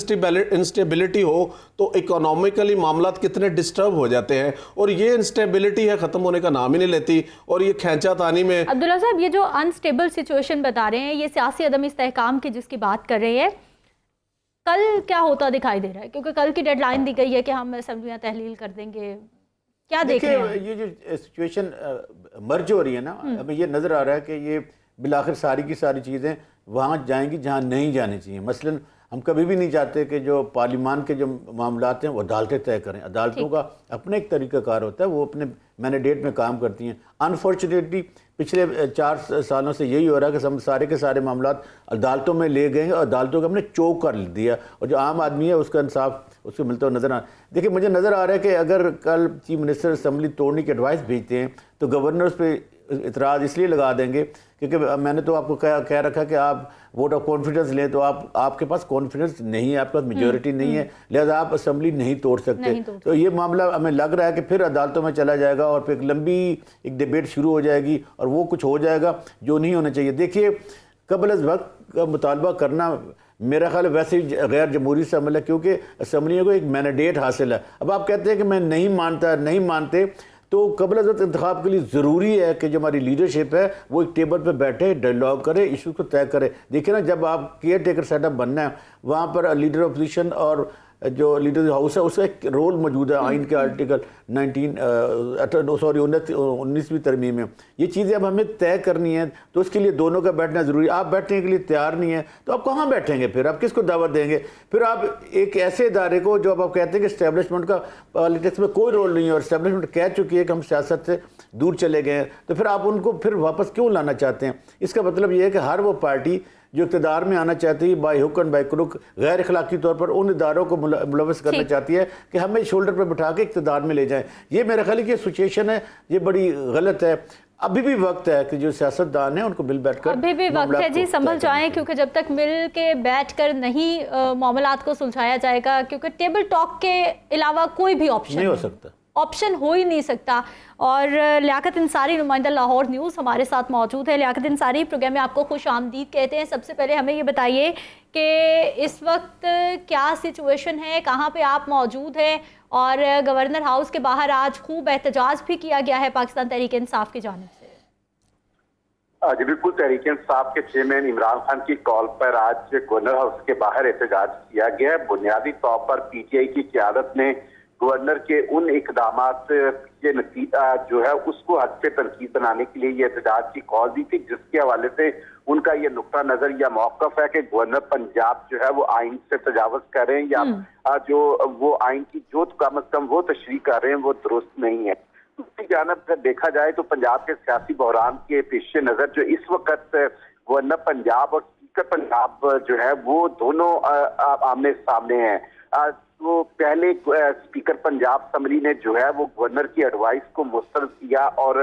[SPEAKER 2] इंस्टेबिलिटी हो तो इकोनॉमिकली मामलात कितने डिस्टर्ब हो जाते हैं, और ये इंस्टेबिलिटी है ख़त्म होने का नाम ही नहीं लेती। और ये खैंचा तानी में
[SPEAKER 1] अब्दुल्ला साहब, ये जो अनस्टेबल सिचुएशन बता रहे हैं, ये सियासी अदम इस्तेहकाम की जिसकी बात कर रहे हैं, कल क्या होता दिखाई दे रहा है? क्योंकि कल की डेडलाइन दी गई है कि हम असेंबलियां तहलील कर देंगे, क्या देख रहे हैं?
[SPEAKER 3] ये जो सिचुएशन मर्ज हो रही है ना, हमें ये नज़र आ रहा है कि ये बिलाखिर सारी की सारी चीज़ें वहाँ जाएंगी जहाँ नहीं जानी चाहिए। मसलन हम कभी भी नहीं चाहते कि जो पार्लियामान के जो मामलात हैं वो अदालतें तय करें। अदालतों का अपना एक तरीक़ाकार होता है, वो अपने मैंडेट में काम करती हैं। अनफॉर्चुनेटली पिछले 4 सालों से यही हो रहा है कि हम सारे के सारे मामलात अदालतों में ले गए हैं और अदालतों को हमने चोक कर दिया, और जो आम आदमी है उसका इंसाफ उसको मिलता हुआ नज़र आ। देखिए, मुझे नज़र आ रहा है कि अगर कल चीफ मिनिस्टर असेंबली तोड़ने की एडवाइस भेजते हैं तो गवर्नर उस पर इतराज़ इसलिए लगा देंगे क्योंकि मैंने तो आपको कह रखा कि आप वोट ऑफ कॉन्फिडेंस लें, तो आपके पास कॉन्फिडेंस नहीं है, आपके पास मेजोरिटी नहीं है, लिहाजा आप असेंबली नहीं तोड़ सकते। तो ये मामला हमें लग रहा है कि फिर अदालतों में चला जाएगा और फिर एक लंबी एक डिबेट शुरू हो जाएगी और वो कुछ हो जाएगा जो नहीं होना चाहिए। देखिए, कबल अज़ वक्त का मुतालबा करना मेरा ख्याल वैसे ही गैर जमहूरी से अमल है, क्योंकि असम्बलियों को एक मैंडेट हासिल है। अब आप कहते हैं कि मैं नहीं मानते, तो कबल अज़ इंतखाब के लिए ज़रूरी है कि जो हमारी लीडरशिप है वो एक टेबल पर बैठे, डायलॉग करे, इशू को तय करे। देखिए ना, जब आप केयर टेकर सेटअप बनना है, वहाँ पर लीडर अपोजिशन और जो लीडर हाउस है उसका एक रोल मौजूद है आइन के आर्टिकल 19वीं तरमीम में। ये चीज़ें अब हमें तय करनी है, तो उसके लिए दोनों का बैठना ज़रूरी है। आप बैठने के लिए तैयार नहीं है तो आप कहाँ बैठेंगे? फिर आप किसको दावत देंगे? फिर आप एक ऐसे इदारे को जो आप कहते हैं कि इस्टेब्लिशमेंट का पॉलिटिक्स में कोई रोल नहीं है और इस्टेब्लिशमेंट कह चुकी है कि हम सियासत से दूर चले गए हैं, तो फिर आप उनको फिर वापस क्यों लाना चाहते हैं? इसका मतलब ये है कि हर वो पार्टी जो इक़्तिदार में आना चाहती है by hook and by crook, गैर अखलाकी तौर पर उन इदारों को मुलव्वस करना चाहती है कि हमें शोल्डर पर बिठा के इक़्तिदार में ले जाएं। ये मेरे ख्याल की सिचुएशन है, ये बड़ी गलत है। अभी भी वक्त है कि जो सियासतदान है उनको मिल बैठकर
[SPEAKER 1] अभी भी वक्त है जी, संभल जाएं, क्योंकि जब तक मिल के बैठ कर नहीं मामलात को सुलझाया जाएगा, क्योंकि टेबल टॉक के अलावा कोई भी ऑप्शन
[SPEAKER 3] नहीं हो सकता,
[SPEAKER 1] ऑप्शन हो ही नहीं सकता। और लियाकत अंसारी, नुमाइंदा लाहौर न्यूज़, हमारे साथ मौजूद है। लियाकत अंसारी, प्रोग्राम में आपको खुश आमदीद कहते हैं। सबसे पहले हमें ये बताइए कि इस वक्त क्या सिचुएशन है, कहाँ पे आप मौजूद हैं, और गवर्नर हाउस के बाहर आज खूब एहतजाज भी किया गया है पाकिस्तान तहरीक इंसाफ की जानिब से।
[SPEAKER 5] जी बिल्कुल, तहरीक इंसाफ के चेयरमैन इमरान खान की कॉल पर आज गवर्नर हाउस के बाहर एहतजाज किया गया। बुनियादी तौर पर पीटीआई की क़यादत ने गवर्नर के उन इकदामात के नतीजा जो है उसको हद से तनकीद बनाने के लिए ये एहतजाज की कॉल दी थी, जिसके हवाले से उनका ये नुक्ता नजर या मौकफ है कि गवर्नर पंजाब जो है वो आइन से तजावज कर रहे हैं या जो वो आइन की जो कम अज कम वो तशरीह कर रहे हैं वो दुरुस्त नहीं है। दूसरी जानब अगर देखा जाए तो पंजाब के सियासी बहरान के पेश नजर जो इस वक्त गवर्नर पंजाब और स्पीकर पंजाब जो है वो दोनों आमने सामने हैं। तो पहले स्पीकर पंजाब असम्बली ने जो है वो गवर्नर की एडवाइस को मुस्तरद किया और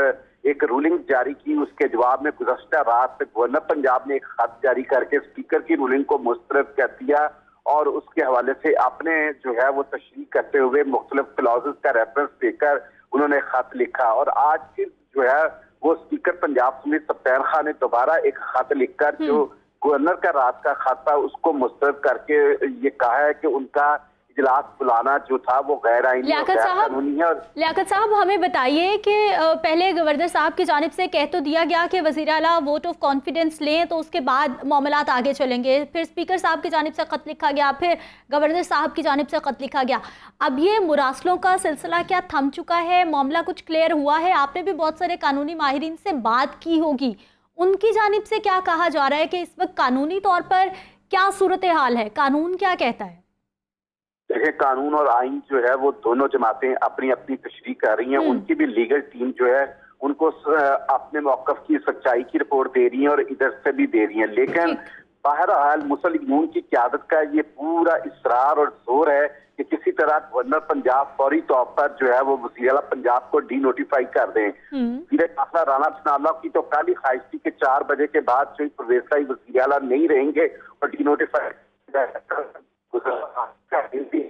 [SPEAKER 5] एक रूलिंग जारी की। उसके जवाब में गुज़श्ता रात गवर्नर पंजाब ने एक खत जारी करके स्पीकर की रूलिंग को मुस्तरद कर दिया और उसके हवाले से अपने जो है वो तशरीह करते हुए मुख्तलिफ क्लॉजेस का रेफरेंस देकर उन्होंने खत लिखा। और आज फिर जो है वो स्पीकर पंजाब समीर सप्तान खान ने दोबारा एक खत लिखकर जो गवर्नर का रात का खत था उसको मुस्तरद करके ये कहा है कि उनका इजलास बुलाना जो था वो गैर आईनी और गैर कानूनी है।
[SPEAKER 1] लियाकत साहब, हमें बताइए कि पहले गवर्नर साहब की जानिब से कह तो दिया गया कि वज़ीर आला वोट ऑफ कॉन्फिडेंस लें तो उसके बाद मामलात आगे चलेंगे, फिर स्पीकर साहब की जानिब से ख़त लिखा गया, फिर गवर्नर साहब की जानिब से ख़त लिखा गया। अब ये मुरासलों का सिलसिला क्या थम चुका है? मामला कुछ क्लियर हुआ है? आपने भी बहुत सारे कानूनी माहिरीन से बात की होगी, उनकी जानिब से क्या कहा जा रहा है कि इस वक्त कानूनी तौर पर क्या सूरत हाल है, कानून क्या कहता है?
[SPEAKER 5] देखिए, कानून और आइन जो है वो दोनों जमातें अपनी अपनी तशरीह कर रही हैं। उनकी भी लीगल टीम जो है उनको अपने मौकफ की सच्चाई की रिपोर्ट दे रही है और इधर से भी दे रही है। लेकिन बहरहाल मुस्लिम लीग की क़यादत का ये पूरा इसरार और जोर है कि किसी तरह गवर्नर पंजाब फौरी तौर पर जो है वो वज़ीर आला पंजाब को डी नोटिफाई कर दें। वज़ीर आला राना सनाउल्लाह की तो काली ख्वाहिश थी कि 4 बजे के बाद जो परवेज़ भाई वज़ीर आला नहीं रहेंगे और डी नोटिफाई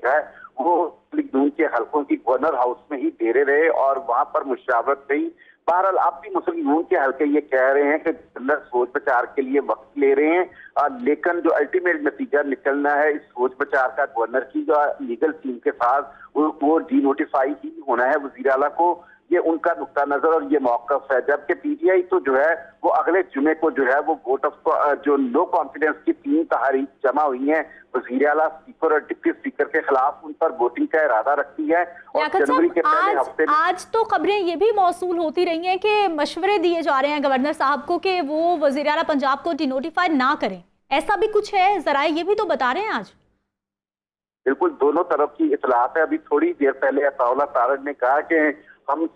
[SPEAKER 5] है वो मुस्लिम के हल्कों की गवर्नर हाउस में ही डेरे रहे और वहां पर मुशावरत रही। बहरहाल अब भी मुस्लिम लीग के हल्के ये कह रहे हैं कि गवर्नर सोच विचार के लिए वक्त ले रहे हैं, लेकिन जो अल्टीमेट नतीजा निकलना है इस सोच विचार का गवर्नर की जो लीगल टीम के साथ वो डी नोटिफाई ही होना है वज़ीर आला को। ये उनका नुक्ता नजर और ये मौकफ है। जबकि पीटीआई तो जो है वो अगले जुमे को जो है वो वोट ऑफ जो नो कॉन्फिडेंस की 3 तहरीक जमा हुई हैं वज़ीर आला, स्पीकर और डिप्टी स्पीकर के खिलाफ, उन पर वोटिंग का इरादा रखती है। और जनवरी के पहले हफ्ते
[SPEAKER 1] आज तो खबरें ये भी मौसूल होती रही हैं कि मशवरे दिए जा रहे हैं गवर्नर साहब को कि वो वज़ीर आला पंजाब को डिनोटिफाई ना करें, ऐसा भी कुछ है? जरा ये भी तो बता रहे हैं आज।
[SPEAKER 5] बिल्कुल, दोनों तरफ की इतलात है। अभी थोड़ी देर पहले अताउल्लाह तारड़ ने कहा कि हम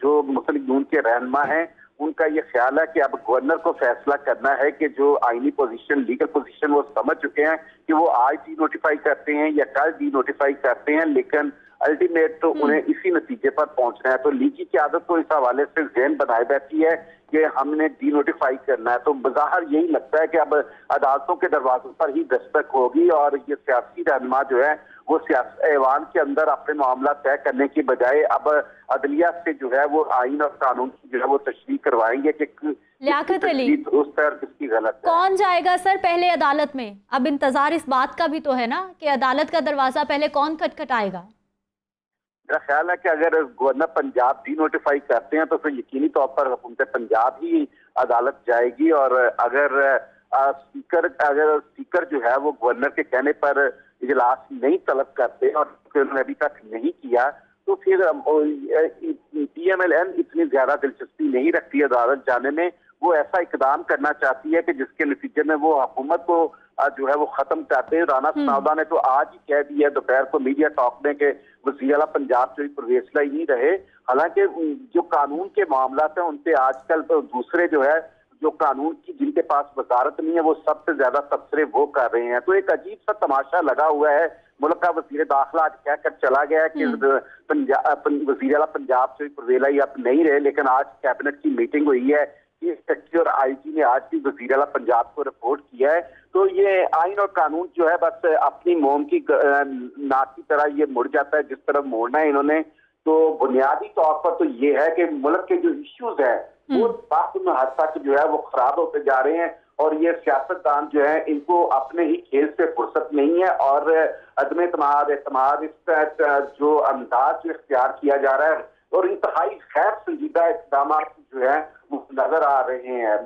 [SPEAKER 5] जो मुस्लिम लीग के रहनुमा हैं उनका ये ख्याल है कि अब गवर्नर को फैसला करना है कि जो आईनी पोजीशन, लीगल पोजीशन वो समझ चुके हैं कि वो आज डी नोटिफाई करते हैं या कल डी नोटिफाई करते हैं, लेकिन अल्टीमेट तो उन्हें इसी नतीजे पर पहुंचना है। तो लीग की क़यादत तो इस हवाले से ज़हन बनाए बैठी है कि हमने डी नोटिफाई करना है। तो बज़ाहिर यही लगता है कि अब अदालतों के दरवाजों पर ही दस्तक होगी और ये सियासी रहनुमा जो है वो सियासी ऐवान के अंदर अपने मामला तय करने की बजाय अब अदलिया से जो है वो आइन और कानून की जो है वो तशरीह करवाएंगे कि
[SPEAKER 1] लियाकत अली,
[SPEAKER 5] दुरुस्त है और किसकी गलत है।
[SPEAKER 1] कौन जाएगा सर पहले अदालत में? अब इंतजार इस बात का भी तो है ना कि अदालत का दरवाजा पहले कौन खटखटाएगा?
[SPEAKER 5] मेरा ख्याल है कि अगर गवर्नर पंजाब डी नोटिफाई करते हैं तो फिर यकीनी तौर पर हुकूमत पंजाब ही अदालत जाएगी। और अगर स्पीकर जो है वो गवर्नर के कहने पर इजलास नहीं तलब करते और उन्होंने अभी तक नहीं किया तो फिर PMLN इतनी ज्यादा दिलचस्पी नहीं रखती है अदालत जाने में। वो ऐसा इकदाम करना चाहती है कि जिसके नतीजे में वो हुकूमत को जो है वो खत्म करते हैं। राना सनाउल्लाह ने तो आज ही कह दिया दोपहर को मीडिया टॉक में कि वज़ीर आला पंजाब जो परवेज़ भाई नहीं रहे। हालांकि जो कानून के मामला हैं उन पे आजकल तो दूसरे जो है जो कानून की जिनके पास वजारत नहीं है वो सबसे ज्यादा तबसरे वो कर रहे हैं। तो एक अजीब सा तमाशा लगा हुआ है। मुल्क का वज़ीर दाखिला आज कहकर चला गया कि वज़ीर आला पंजाब जो परवेज़ भाई अब नहीं रहे, लेकिन आज कैबिनेट की मीटिंग हुई है, सेक्रेटरी और IG ने आज भी वज़ीर आला पंजाब को रिपोर्ट किया है। तो ये आइन और कानून जो है बस अपनी मोम की नाक की तरह ये मुड़ जाता है जिस तरफ मोड़ना है इन्होंने। तो बुनियादी तौर पर तो ये है कि मुल्क के जो इश्यूज है वो बात में हद तक जो है वो खराब होते जा रहे हैं और ये सियासतदान जो है इनको अपने ही खेल से फुर्सत नहीं है और अदम एतमाद इसका जो अंदाज जो इख्तियार किया जा रहा है और इंतहाई खैर संजीदा इक़दाम जो है वो नजर आ रहे हैं।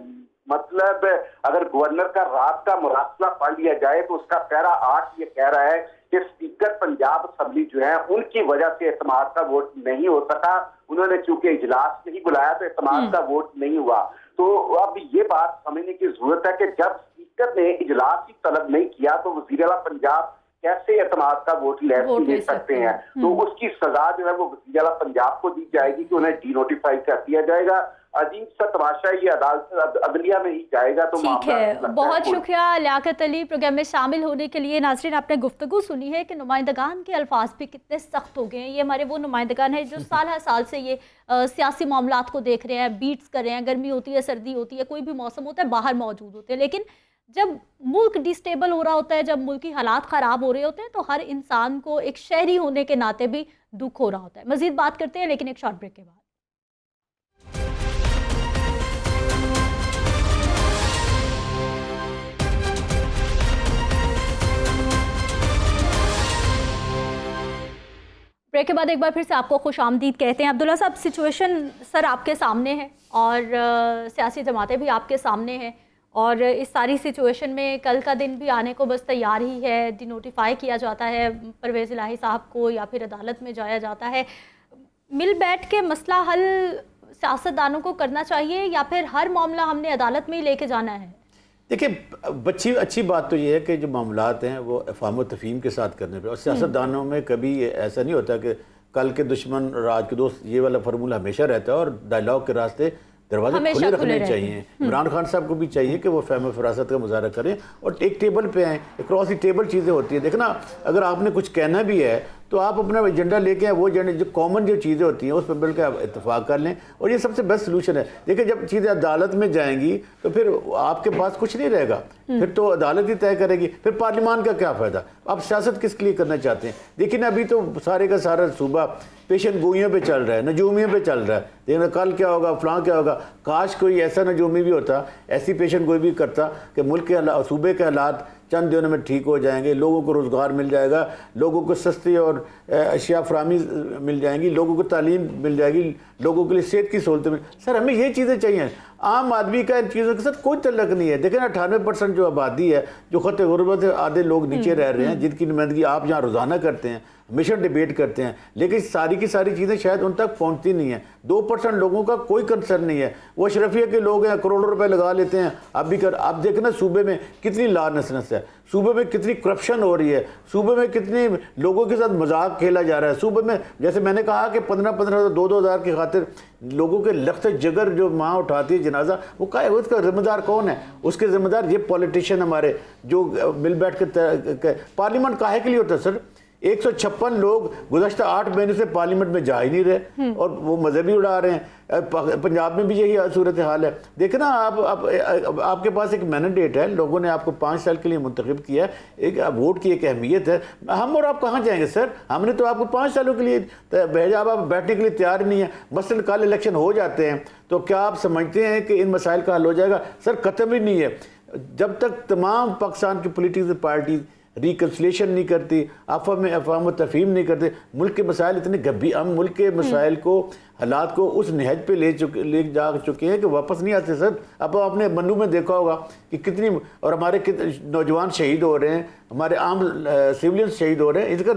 [SPEAKER 5] मतलब अगर गवर्नर का रात का मुरासला पढ़ लिया जाए तो उसका पैरा 8 ये कह रहा है कि स्पीकर पंजाब असम्बली जो है उनकी वजह से एतमाद का वोट नहीं हो सका। उन्होंने चूंकि इजलास नहीं बुलाया तो एतमाद का वोट नहीं हुआ। तो अब ये बात समझने की जरूरत है कि जब स्पीकर ने इजलास की तलब नहीं किया तो वज़ीर आला पंजाब कैसे एतमाद का वोट ले सकते हैं। तो उसकी सजा जो है वो वज़ीर आला पंजाब को दी जाएगी कि उन्हें डीनोटिफाई कर दिया जाएगा। अजीब सा तमाशा ये अदालत अदलिया में ही जाएगा। तो
[SPEAKER 1] ठीक है, बहुत शुक्रिया लियाकत अली प्रोग्राम में शामिल होने के लिए। नाज़रीन, आपने गुफ्तगू सुनी है कि नुमाइंदगान के अल्फाज भी कितने सख्त हो गए हैं। ये हमारे वो नुमाइंदगान हैं जो साल हर साल से ये सियासी मामलात को देख रहे हैं, बीट्स कर रहे हैं। गर्मी होती है, सर्दी होती है, कोई भी मौसम होता है, बाहर मौजूद होते हैं। लेकिन जब मुल्क डिस्टेबल हो रहा होता है, जब मुल्की हालात ख़राब हो रहे होते हैं, तो हर इंसान को एक शहरी होने के नाते भी दुख हो रहा होता है। मज़ीद बात करते हैं लेकिन एक शॉर्ट ब्रेक के बाद। ब्रेक के बाद एक बार फिर से आपको खुश आमदीद कहते हैं। अब्दुल्ला साहब, सिचुएशन सर आपके सामने है और सियासी जमातें भी आपके सामने हैं, और इस सारी सिचुएशन में कल का दिन भी आने को बस तैयार ही है। डिनोटिफाई किया जाता है परवेज़ इलाही साहब को या फिर अदालत में जाया जाता है। मिल बैठ के मसला हल सियासतदानों को करना चाहिए या फिर हर मामला हमने अदालत में ही लेके जाना है?
[SPEAKER 3] देखिए, अच्छी बात तो ये है कि जो मामलात हैं वो अफ़ाम तफ़हीम के साथ करने पे, और सियासतदानों में कभी ऐसा नहीं होता कि कल के दुश्मन राज के दोस्त, ये वाला फार्मूला हमेशा रहता है। और डायलॉग के रास्ते दरवाजे खुले रखने चाहिए। इमरान खान साहब को भी चाहिए कि वो फहम फरासत का मुजाहरा करें और एक टेबल पे आएँ। क्रॉस द टेबल चीज़ें होती हैं। देखना, अगर आपने कुछ कहना भी है तो आप अपना एजेंडा लेके आए, वो एजेंडा जो कॉमन जो चीज़ें होती हैं उस पर मिलकर आप इत्तेफाक कर लें, और ये सबसे बेस्ट सोल्यूशन है। देखिए, जब चीज़ें अदालत में जाएंगी तो फिर आपके पास कुछ नहीं रहेगा, फिर तो अदालत ही तय करेगी। फिर पार्लियामान का क्या फ़ायदा? आप सियासत किसके लिए करना चाहते हैं? देखिए ना, अभी तो सारे का सारा सूबा पेशन गोइयों पे चल रहा है, नजूमियों पे चल रहा है। देखना कल क्या होगा, फलां क्या होगा। काश कोई ऐसा नजूमी भी होता, ऐसी पेशन गोई भी करता कि मुल्क के सूबे के हालात चंद दिनों में ठीक हो जाएंगे, लोगों को रोज़गार मिल जाएगा, लोगों को सस्ती और अशिया फराहमी मिल जाएंगी, लोगों को तालीम मिल जाएगी, लोगों के लिए सेहत की सहूलतें मिल। सर, हमें ये चीज़ें चाहिए। आम आदमी का इन चीज़ों के साथ कोई तल्लक नहीं है। देखें ना, 98% जो आबादी है, जो ख़त गुरबत है, आधे लोग नीचे रह रहे हैं, जिनकी नुमाइंदगी आप यहाँ रोज़ाना करते हैं, हमेशा डिबेट करते हैं, लेकिन सारी की सारी चीज़ें शायद उन तक पहुँचती नहीं है। 2% लोगों का कोई कंसर्न नहीं है। वो अशरफिया के लोग हैं, करोड़ों रुपए लगा लेते हैं। अब देखना सूबे में कितनी लानसनस है, सूबे में कितनी करप्शन हो रही है, सूबे में कितने लोगों के साथ मजाक खेला जा रहा है। सूबे में, जैसे मैंने कहा कि 15-15 2-2 हज़ार की खातिर लोगों के लख्त जिगर जो माँ उठाती है जनाजा, वो क्या है? उसका जिम्मेदार कौन है? उसके जिम्मेदार ये पॉलिटिशियन हमारे जो मिल बैठ के पार्लियामेंट काहे के लिए होता है सर? 156 लोग गुज़श्ता 8 महीने से पार्लियामेंट में जा ही नहीं रहे और वो मजहबी उड़ा रहे हैं। पंजाब में भी यही सूरत हाल है। देखना, आपके पास एक मैंडेट है, लोगों ने आपको 5 साल के लिए मुंतखब किया है, एक वोट की एक अहमियत है। हम और आप कहाँ जाएंगे सर? हमने तो आपको 5 सालों के लिए भेजा, अब आप बैठने के लिए तैयार नहीं है। मसलन कल इलेक्शन हो जाते हैं तो क्या आप समझते हैं कि इन मसाइल का हल हो जाएगा? सर, ख़त्म ही नहीं है। जब तक तमाम पाकिस्तान की पोलिटिकल पार्टी रिकन्सिलेशन नहीं करती, अफ़ाम तफ़हीम नहीं करते, मुल्क के मसाइल इतने गंभीर, हम मुल्क के मसाइल को, हालात को उस नहज पे ले जा चुके हैं कि वापस नहीं आते सर। अब आपने मन्नू में देखा होगा कि कितनी, और हमारे नौजवान शहीद हो रहे हैं, हमारे आम सिविलियन शहीद हो रहे हैं। इसका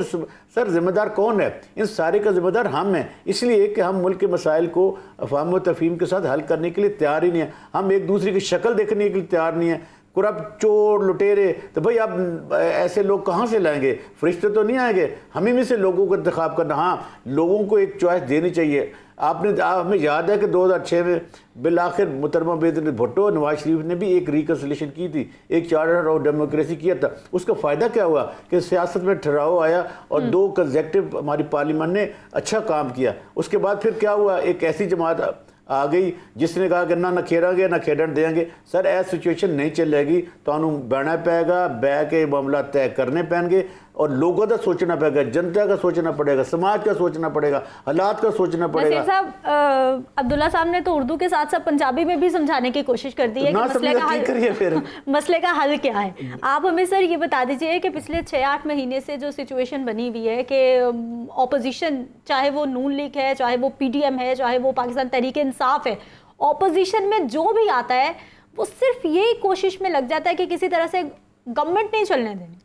[SPEAKER 3] सर जिम्मेदार कौन है? इन सारे का जिम्मेदार हम हैं, इसलिए कि हम मुल्क के मसाइल को अफ़ाम तफ़हीम के साथ हल करने के लिए तैयार ही नहीं है। हम एक दूसरे की शक्ल देखने के लिए तैयार नहीं है। करप्ट, चोर, लुटेरे, तो भाई आप ऐसे लोग कहाँ से लाएंगे? फरिश्ते तो नहीं आएंगे। हमें में से लोगों को इंतखाब करना, हाँ, लोगों को एक चॉइस देनी चाहिए। हमें याद है कि 2006 में बिल आखिर मुहतरमा बेनज़ीर भुट्टो, नवाज शरीफ ने भी एक रिकन्सिलेशन की थी, एक चार्टर ऑफ डेमोक्रेसी किया था। उसका फ़ायदा क्या हुआ कि सियासत में ठहराव आया और 2 कंसेक्टिव हमारी पार्लियामेंट ने अच्छा काम किया। उसके बाद फिर क्या हुआ? एक ऐसी जमात आ गई जिसने कहा कि ना खेड़ांगे ना खेडन देंगे। सर, ऐसी सिचुएशन नहीं चलेगी, तो बहना पेगा, बह के मामला तय करने पैनगे और लोगों का सोचना पड़ेगा, जनता का सोचना पड़ेगा, समाज का सोचना पड़ेगा, हालात का सोचना पड़ेगा।
[SPEAKER 1] साहब, अब्दुल्ला साहब ने तो उर्दू के साथ साथ पंजाबी में भी समझाने की कोशिश कर दी है कि मसले का हल क्या है। आप हमें सर ये बता दीजिए कि पिछले 6-8 महीने से जो सिचुएशन बनी हुई है कि ऑपोजिशन, चाहे वो नून लीग है, चाहे वो PDM है, चाहे वो पाकिस्तान तहरीक इंसाफ है, ऑपोजिशन में जो भी आता है वो सिर्फ यही कोशिश में लग जाता है कि किसी तरह से गवर्नमेंट नहीं चलने देनी।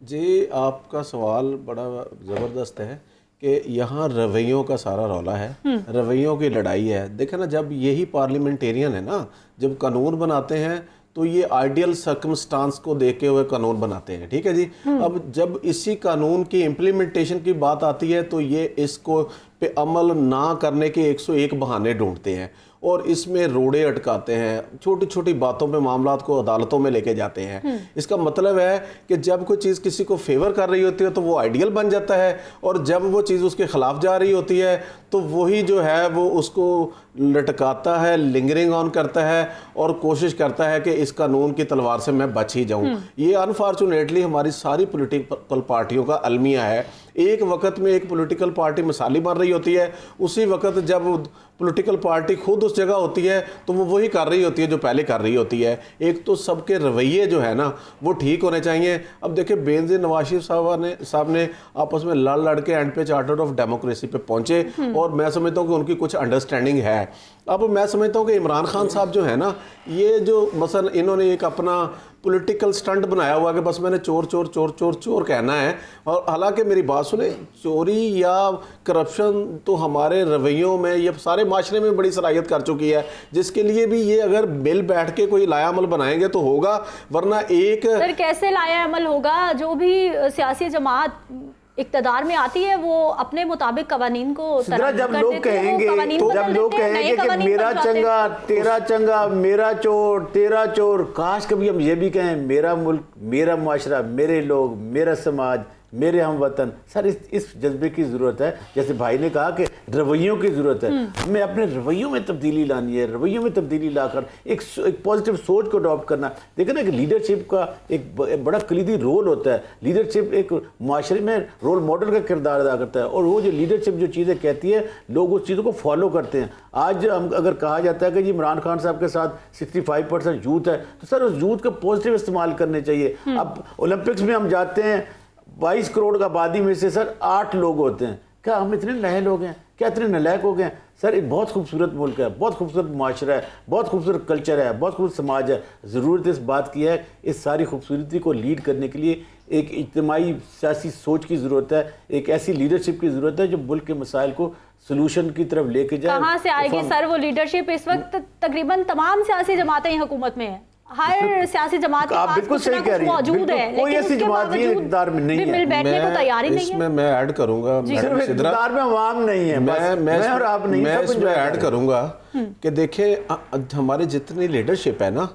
[SPEAKER 2] जी, आपका सवाल बड़ा ज़बरदस्त है कि यहाँ रवैयों का सारा रौला है, रवैयों की लड़ाई है। देखें ना, जब यही पार्लियामेंटेरियन है ना, जब कानून बनाते हैं तो ये आइडियल सर्कमस्टांस को देखते हुए कानून बनाते हैं, ठीक है जी। अब जब इसी कानून की इम्प्लीमेंटेशन की बात आती है तो ये इसको पे अमल ना करने के 101 बहाने ढूंढते हैं और इसमें रोड़े अटकाते हैं, छोटी छोटी बातों पे मामलात को अदालतों में लेके जाते हैं। इसका मतलब है कि जब कोई चीज़ किसी को फेवर कर रही होती है तो वो आइडियल बन जाता है, और जब वो चीज़ उसके ख़िलाफ़ जा रही होती है तो वही जो है वो उसको लटकाता है, लिंगरिंग ऑन करता है और कोशिश करता है कि इस कानून की तलवार से मैं बच ही जाऊं। ये अनफॉर्चुनेटली हमारी सारी पॉलिटिकल पार्टियों का अलमिया है। एक वक्त में एक पॉलिटिकल पार्टी मिसाली बन रही होती है, उसी वक्त जब पॉलिटिकल पार्टी खुद उस जगह होती है तो वो वही कर रही होती है जो पहले कर रही होती है। एक तो सबके रवैये जो है ना वो ठीक होने चाहिए। अब देखिए, बेनज़ीर नवाज शरीफ साहब ने आपस में लड़ के एंड पे चार्टर ऑफ डेमोक्रेसी पे पहुंचे और मैं समझता हूँ कि उनकी कुछ अंडरस्टैंडिंग है। अब मैं समझता हूँ कि इमरान खान साहब जो है ना, ये जो मसलन इन्होंने एक अपना पॉलिटिकल स्टंट बनाया हुआ कि बस मैंने चोर चोर चोर चोर चोर कहना है, और हालांकि मेरी बात सुने, चोरी या करप्शन तो हमारे रवैयों में, ये सारे माशरे में बड़ी सलाहियत कर चुकी है, जिसके लिए भी ये अगर मिल बैठ के कोई लाया अमल बनाएंगे तो होगा, वरना एक
[SPEAKER 1] सर कैसे लाया अमल होगा? जो भी सियासी जमात इक़्तिदार में आती है वो अपने मुताबिक कवानीन को
[SPEAKER 3] जब लोग कहेंगे कि मेरा चंगा तेरा चंगा, मेरा चोर तेरा चोर, काश कभी हम ये भी कहें मेरा मुल्क, मेरा माशरा, मेरे लोग, मेरा समाज, मेरे हम वतन। सर इस जज्बे की ज़रूरत है, जैसे भाई ने कहा कि रवैयों की ज़रूरत है। हमें अपने रवैयों में तब्दीली लानी है, रवैयों में तब्दीली लाकर एक पॉजिटिव सोच को अडॉप्ट करना। देखिए ना कि लीडरशिप का एक बड़ा कलीदी रोल होता है। लीडरशिप एक माशरे में रोल मॉडल का किरदार अदा करता है, और वो जो लीडरशिप जो चीज़ें कहती है लोग उस चीज़ों को फॉलो करते हैं। आज हम अगर कहा जाता है कि जी इमरान खान साहब के साथ 65% यूथ है, तो सर उस यूथ का पॉजिटिव इस्तेमाल करने चाहिए। अब ओलंपिक्स में हम जाते हैं, 22 करोड़ का आबादी में से सर 8 लोग होते हैं। क्या हम इतने नए लोग हैं? क्या इतने नलायक हो गए हैं? सर एक बहुत खूबसूरत मुल्क है, बहुत खूबसूरत माशरा है, बहुत खूबसूरत कल्चर है, बहुत खूबसूरत समाज है। ज़रूरत इस बात की है, इस सारी खूबसूरती को लीड करने के लिए एक इज्तिमाई सियासी सोच की ज़रूरत है, एक ऐसी लीडरशिप की ज़रूरत है जो मुल्क के मसाइल को सलूशन की तरफ लेके जाए।
[SPEAKER 1] कहाँ से आएगी सर वो लीडरशिप? इस वक्त तकरीबन तमाम सियासी जमातें हुकूमत में हैं, हर सियासी जमात के पास
[SPEAKER 3] बिल्कुल सही कह रही हैं,
[SPEAKER 1] मौजूद है,
[SPEAKER 3] कोई ऐसी जमात नहीं है इक़्तिदार में नहीं है,
[SPEAKER 1] मिल बैठने को तैयार ही नहीं है।
[SPEAKER 2] इसमें मैं ऐड करूंगा,
[SPEAKER 3] सिर्फ इक़्तिदार में अवाम नहीं है, मैं और आप नहीं,
[SPEAKER 2] मैं इसमें ऐड करूंगा कि देखिए हमारे जितनी लीडरशिप है ना,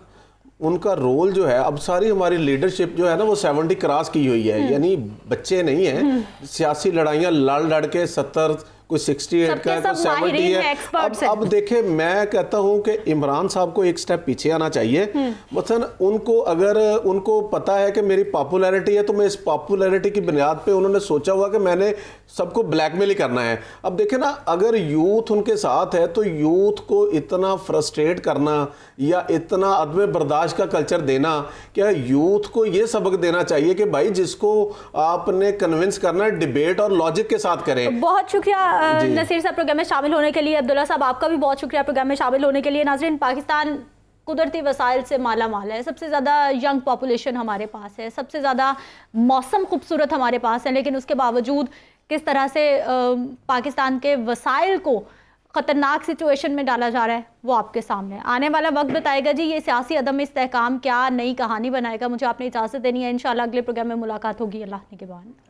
[SPEAKER 2] उनका रोल जो है, अब सारी हमारी लीडरशिप जो है ना वो 70 क्रॉस की हुई है, यानी बच्चे नहीं हैं। सियासी लड़ाइयाँ लड़ के 70, कोई 68 का है, कोई 70 है। अब देखे, मैं कहता हूं कि इमरान साहब को एक स्टेप पीछे आना चाहिए। मसलन उनको अगर उनको पता है कि मेरी पॉपुलैरिटी है, तो मैं इस पॉपुलैरिटी की बुनियाद पे उन्होंने सोचा हुआ कि मैंने सबको ब्लैकमेल ही करना है। अब देखे ना, अगर यूथ उनके साथ है तो यूथ को इतना फ्रस्ट्रेट करना या इतना अदम बर्दाश्त का कल्चर देना, क्या यूथ को ये सबक देना चाहिए कि भाई जिसको आपने कन्विंस करना है, डिबेट और लॉजिक के साथ करें।
[SPEAKER 1] बहुत शुक्रिया नसीर साहब प्रोग्राम में शामिल होने के लिए। अब्दुल्ला साहब आपका भी बहुत शुक्रिया प्रोग्राम में शामिल होने के लिए। नाज़रीन, पाकिस्तान कुदरती वसाइल से माला माल है, सबसे ज़्यादा यंग पॉपुलेशन हमारे पास है, सबसे ज़्यादा मौसम खूबसूरत हमारे पास है, लेकिन उसके बावजूद किस तरह से पाकिस्तान के वसाइल को ख़तरनाक सिचुएशन में डाला जा रहा है वो आपके सामने। आने वाला वक्त बताएगा जी ये सियासी अदम इस्तेहकाम क्या नई कहानी बनाएगा। मुझे आपने इजाज़त देनी है, इंशाल्लाह अगले प्रोग्राम में मुलाकात होगी। अल्लाह के बाद।